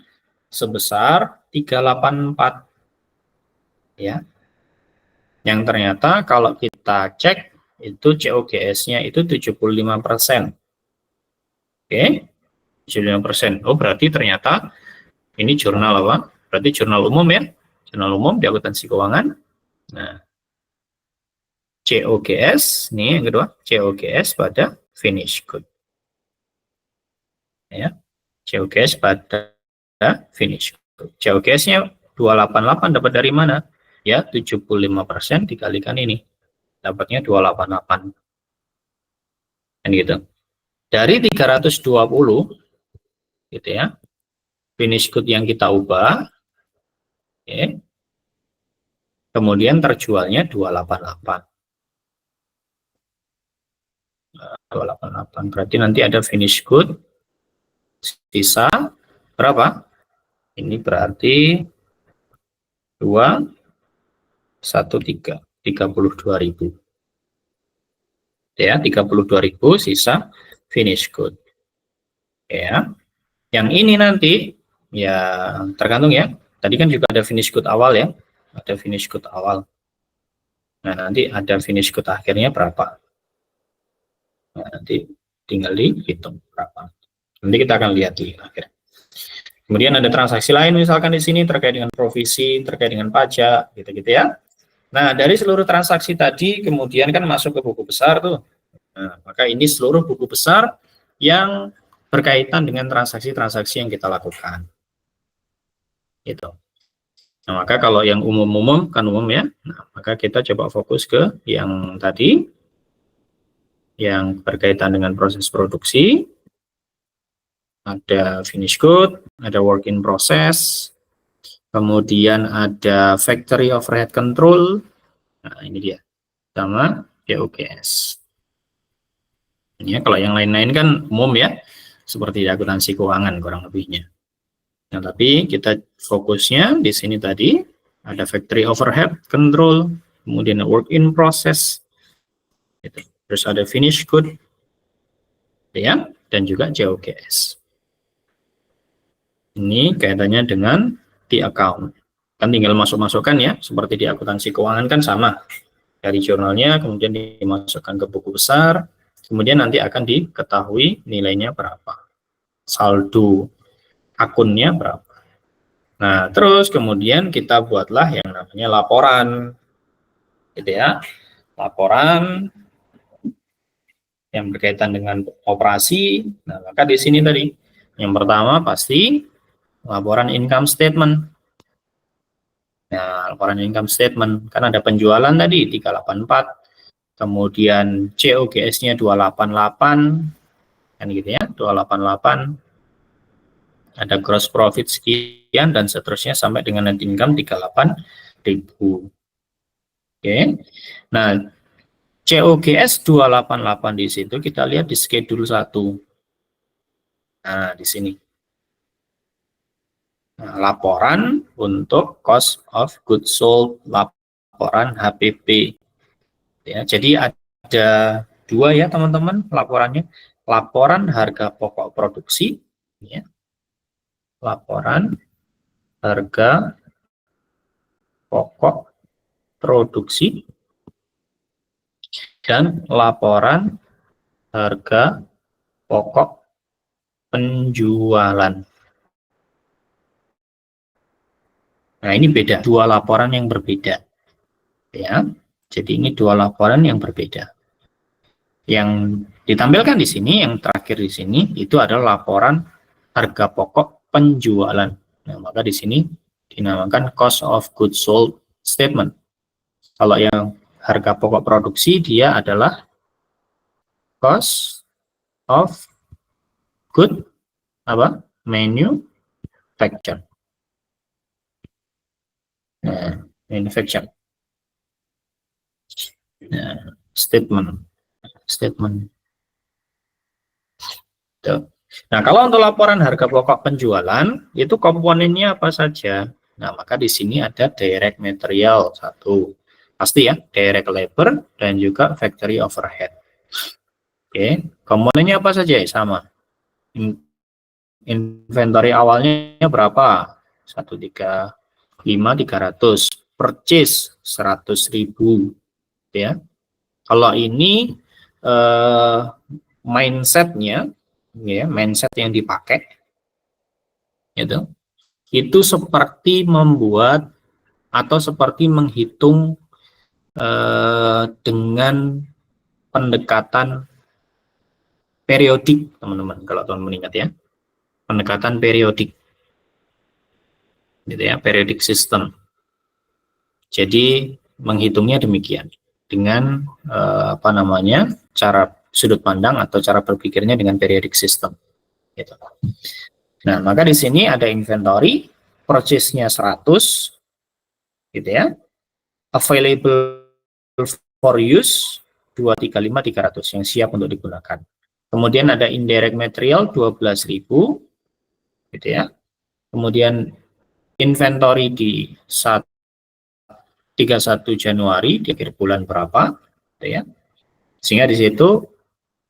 sebesar 384 ya. Yang ternyata kalau kita cek itu COGS-nya itu 75%. Oke. 75%. Oh, berarti ternyata ini jurnal apa? Berarti jurnal umum ya. Jurnal umum di akuntansi keuangan. Nah, COGS, nih yang kedua, COGS pada finish good. Ya, COGS pada finish good. COGS-nya 288 dapat dari mana? Ya, 75% dikalikan ini. Dapatnya 288. Kan gitu. Dari 320 gitu ya. Finish good yang kita ubah, oke. Kemudian terjualnya 288. 288. Berarti nanti ada finish good sisa berapa? Ini berarti 213, 32.000. Ya, 32.000 sisa finish good. Ya. Yang ini nanti ya tergantung ya. Tadi kan juga ada finish good awal ya. Ada finish good awal. Nah, nanti ada finish good akhirnya berapa? Nah, nanti tinggal dihitung berapa. Nanti kita akan lihat di akhir. Kemudian ada transaksi lain misalkan di sini terkait dengan provisi, terkait dengan pajak, gitu-gitu ya. Nah, dari seluruh transaksi tadi kemudian kan masuk ke buku besar tuh. Nah, maka ini seluruh buku besar yang berkaitan dengan transaksi-transaksi yang kita lakukan. Gitu. Nah, maka kalau yang umum-umum kan umum ya. Nah, maka kita coba fokus ke yang tadi yang berkaitan dengan proses produksi. Ada finish good, ada work in process, kemudian ada factory overhead control. Nah, ini dia. Sama COGS. Ini ya, kalau yang lain-lain kan umum ya, seperti di akuntansi keuangan kurang lebihnya. Nah, tapi kita fokusnya di sini tadi ada factory overhead control, kemudian work in process, gitu. Terus ada finish good, ya, dan juga COGS. Ini kaitannya dengan di account. Kan tinggal masuk-masukkan ya, seperti di akuntansi keuangan kan sama. Dari jurnalnya kemudian dimasukkan ke buku besar, kemudian nanti akan diketahui nilainya berapa. Saldo akunnya berapa. Nah, terus kemudian kita buatlah yang namanya laporan. Gitu ya. Laporan yang berkaitan dengan operasi. Nah, maka di sini tadi yang pertama pasti laporan income statement. Nah, laporan income statement kan ada penjualan tadi 384, kemudian COGS-nya 288, kan gitu ya, 288. Ada gross profit sekian dan seterusnya sampai dengan net income 38.000. Oke. Nah, COGS 288 di situ kita lihat di schedule 1. Nah, di sini. Nah, laporan untuk cost of goods sold, laporan HPP. Ya, jadi ada dua ya teman-teman laporannya. Laporan harga pokok produksi, ya. Laporan harga pokok produksi dan laporan harga pokok penjualan. Nah, ini beda, dua laporan yang berbeda. Ya. Jadi ini dua laporan yang berbeda. Yang ditampilkan di sini, yang terakhir di sini itu adalah laporan harga pokok penjualan. Nah, maka di sini dinamakan cost of goods sold statement. Kalau yang harga pokok produksi dia adalah cost of good apa? Manufacture. Nah, manufacture. Nah, statement. Tuh. Nah, kalau untuk laporan harga pokok penjualan, itu komponennya apa saja? Nah, maka di sini ada direct material satu. Pasti ya, direct labor dan juga factory overhead. Oke, komponennya apa saja? Sama. Inventory awalnya berapa? 135.300. Purchase 100.000, ya. Kalau ini mindsetnya, ya, mindset yang dipakai, gitu, itu seperti membuat atau seperti menghitung dengan pendekatan periodik, teman-teman. Kalau teman-teman ingat, ya, pendekatan periodik, gitu ya, periodic system. Jadi menghitungnya demikian dengan cara sudut pandang atau cara berpikirnya dengan periodic system. Gitu. Nah, maka di sini ada inventory, purchase-nya 100, gitu ya, available for use 235.300 yang siap untuk digunakan. Kemudian ada indirect material 12.000, gitu ya. Kemudian inventory di 31 Januari di akhir bulan berapa, gitu ya. Sehingga di situ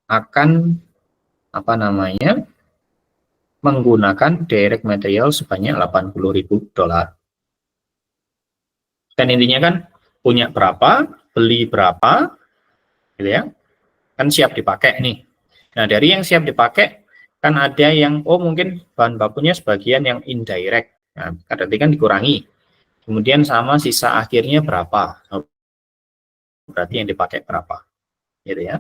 akan menggunakan direct material sebanyak $80.000. Dan intinya kan punya berapa, beli berapa, gitu ya, kan siap dipakai nih. Nah, dari yang siap dipakai kan ada yang mungkin bahan bakunya sebagian yang indirect, nah, berarti kan dikurangi. Kemudian sama sisa akhirnya berapa, berarti yang dipakai berapa, gitu ya.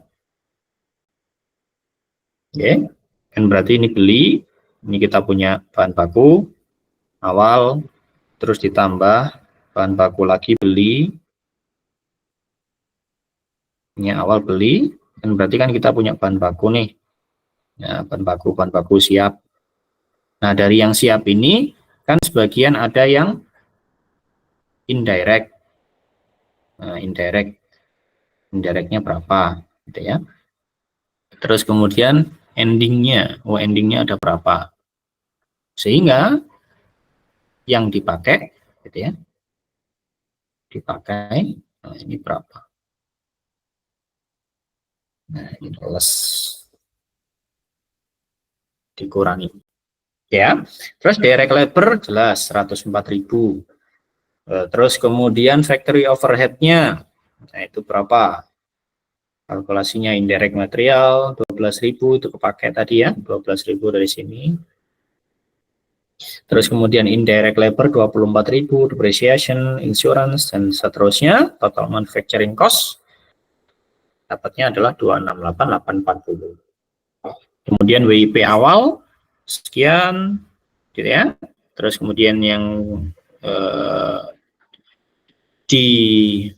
Oke, kan berarti ini beli, ini kita punya bahan baku awal, terus ditambah bahan baku lagi beli, ini awal beli, dan berarti kan kita punya bahan baku nih, ya, bahan baku siap. Nah, dari yang siap ini kan sebagian ada yang indirect. Nah, indirectnya berapa, gitu ya. Terus kemudian endingnya, endingnya ada berapa, sehingga yang dipakai, gitu ya, dipakai, nah ini berapa, nah ini plus dikurangi, ya. Terus direct labor jelas 104.000. Terus kemudian factory overhead-nya, nah itu berapa, kalkulasinya indirect material 12.000 itu kepakai tadi ya, 12.000 dari sini. Terus kemudian indirect labor 24.000, depreciation, insurance, dan seterusnya. Total manufacturing cost dapatnya adalah 268.840. Kemudian WIP awal sekian, gitu ya. Terus kemudian yang di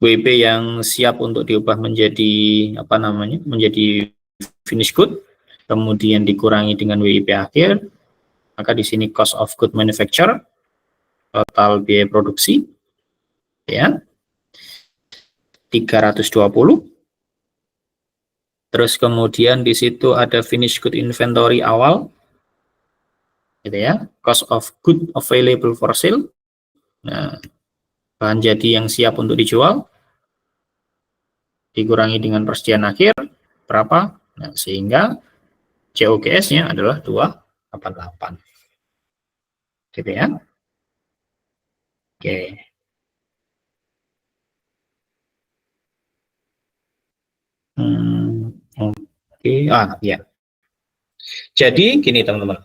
WIP yang siap untuk diubah menjadi menjadi finish good, kemudian dikurangi dengan WIP akhir, maka di sini cost of good manufacture, total biaya produksi, ya, 320. Terus kemudian di situ ada finish good inventory awal, gitu ya, cost of good available for sale. Nah, bahan jadi yang siap untuk dijual dikurangi dengan persediaan akhir berapa, nah, sehingga COGS-nya adalah 288, gitu ya. Oke. Oke, ya. Jadi gini teman-teman,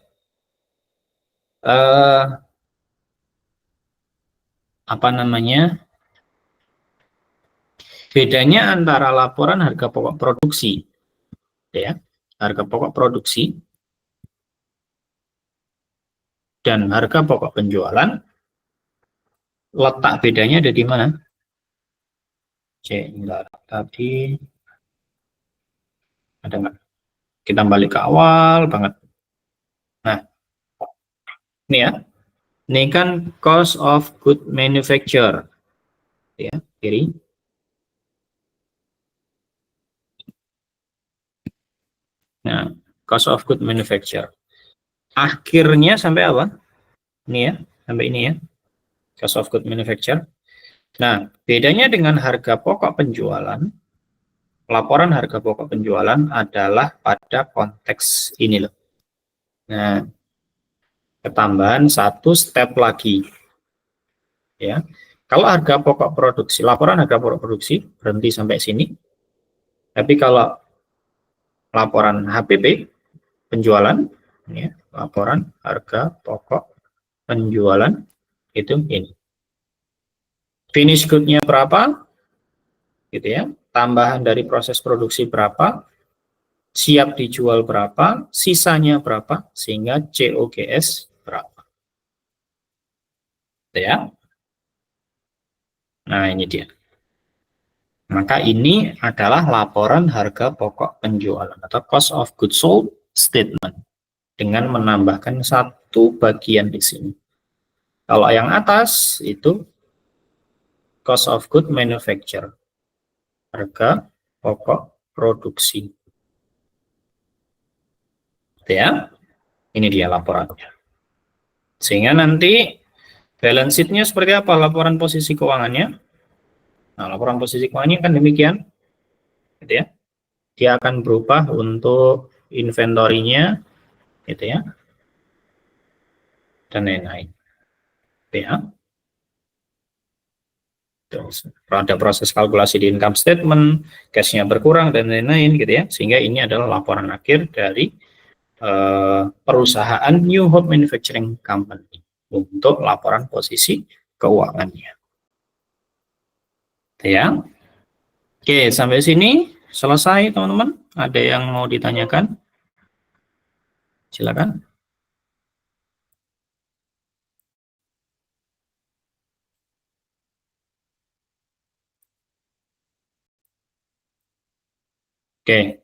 bedanya antara laporan harga pokok produksi, ya, harga pokok produksi dan harga pokok penjualan, letak bedanya ada di mana? Enggak, tadi ada nggak? Kita balik ke awal banget. Nah, ini ya, ini kan cost of good manufacture, ya, kiri. Nah, cost of good manufacture. Akhirnya sampai apa? Ini ya, sampai ini ya, cost of good manufacture. Nah, bedanya dengan harga pokok penjualan, laporan harga pokok penjualan adalah pada konteks ini loh. Nah, ketambahan satu step lagi. Ya. Kalau harga pokok produksi, laporan harga pokok produksi berhenti sampai sini. Tapi kalau laporan HPP penjualan, ya, laporan harga pokok penjualan itu ini. Finish good-nya berapa? Gitu ya. Tambahan dari proses produksi berapa? Siap dijual berapa? Sisanya berapa? Sehingga COGS berapa? Gitu ya. Nah, ini dia. Maka ini adalah laporan harga pokok penjualan atau cost of goods sold statement dengan menambahkan satu bagian di sini. Kalau yang atas itu cost of good manufacture, harga pokok produksi. Ya, ini dia laporannya. Sehingga nanti balance sheet-nya seperti apa laporan posisi keuangannya? Nah, laporan posisi keuangannya kan demikian, gitu ya. Dia akan berubah untuk inventory-nya, gitu ya, dan lain-lain. Ya. Terus ada proses kalkulasi di income statement, cash-nya berkurang dan lain-lain, gitu ya. Sehingga ini adalah laporan akhir dari perusahaan New Hope Manufacturing Company untuk laporan posisi keuangannya. Ya. Oke, sampai sini selesai teman-teman. Ada yang mau ditanyakan? Silakan. Oke,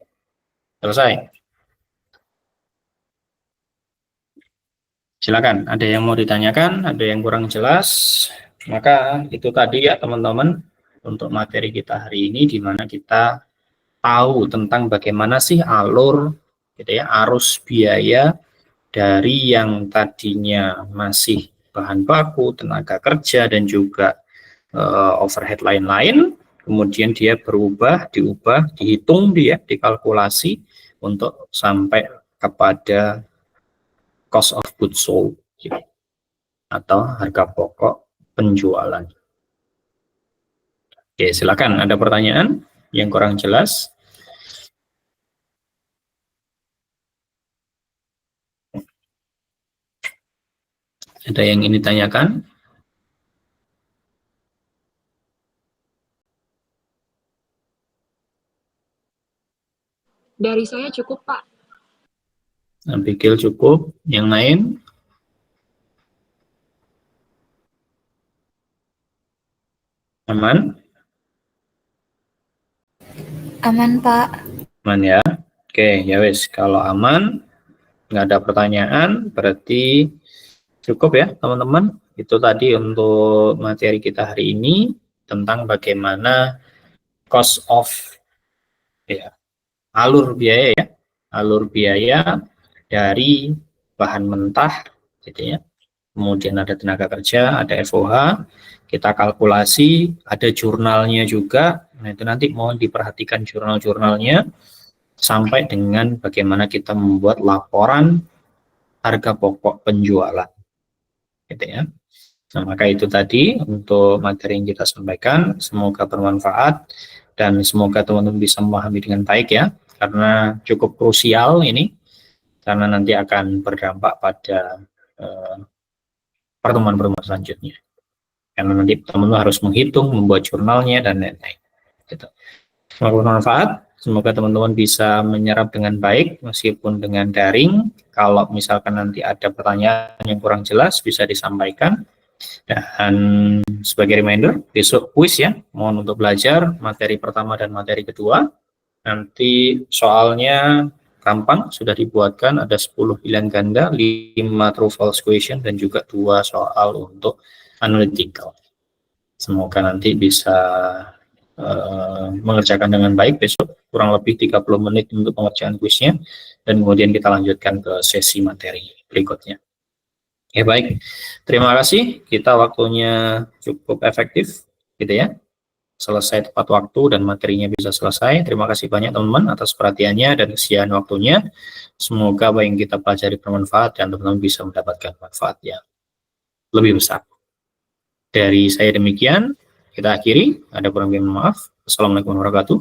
selesai. Silakan, ada yang mau ditanyakan, ada yang kurang jelas, maka itu tadi ya teman-teman untuk materi kita hari ini, di mana kita tahu tentang bagaimana sih alur, gitu ya, arus biaya dari yang tadinya masih bahan baku, tenaga kerja, dan juga overhead lain-lain, kemudian dia berubah, diubah, dihitung dia, dikalkulasi untuk sampai kepada cost of goods sold atau harga pokok penjualan. Oke, silakan. Ada pertanyaan yang kurang jelas? Ada yang ingin ditanyakan? Dari saya cukup, Pak. Pikir cukup. Yang lain? Aman? Aman, Pak. Aman ya. Oke, ya wes. Kalau aman, nggak ada pertanyaan, berarti cukup ya teman-teman. Itu tadi untuk materi kita hari ini tentang bagaimana cost of ya, alur biaya ya, alur biaya dari bahan mentah, gitu ya. Kemudian ada tenaga kerja, ada FOH, kita kalkulasi, ada jurnalnya juga. Nah, itu nanti mohon diperhatikan jurnal-jurnalnya sampai dengan bagaimana kita membuat laporan harga pokok penjualan. Gitu ya. Nah, maka itu tadi untuk materi yang kita sampaikan, semoga bermanfaat dan semoga teman-teman bisa memahami dengan baik ya, karena cukup krusial ini, karena nanti akan berdampak pada pertemuan-pertemuan selanjutnya. Karena nanti teman-teman harus menghitung, membuat jurnalnya, dan lain-lain. Gitu. Semoga bermanfaat, semoga teman-teman bisa menyerap dengan baik, meskipun dengan daring. Kalau misalkan nanti ada pertanyaan yang kurang jelas, bisa disampaikan. Dan sebagai reminder, besok kuis ya, mohon untuk belajar materi pertama dan materi kedua. Nanti soalnya gampang, sudah dibuatkan, ada 10 pilihan ganda, 5 true false question, dan juga 2 soal untuk analytical. Semoga nanti bisa mengerjakan dengan baik besok, kurang lebih 30 menit untuk pengerjaan kuisnya, dan kemudian kita lanjutkan ke sesi materi berikutnya. Ya baik, terima kasih, kita waktunya cukup efektif, gitu ya. selesai tepat waktu dan materinya bisa selesai. Terima kasih banyak teman-teman atas perhatiannya dan kesediaan waktunya. Semoga apa yang kita pelajari bermanfaat dan teman-teman bisa mendapatkan manfaat yang lebih besar. Dari saya demikian, kita akhiri. Ada kurang lebih maaf. Assalamualaikum warahmatullahi wabarakatuh.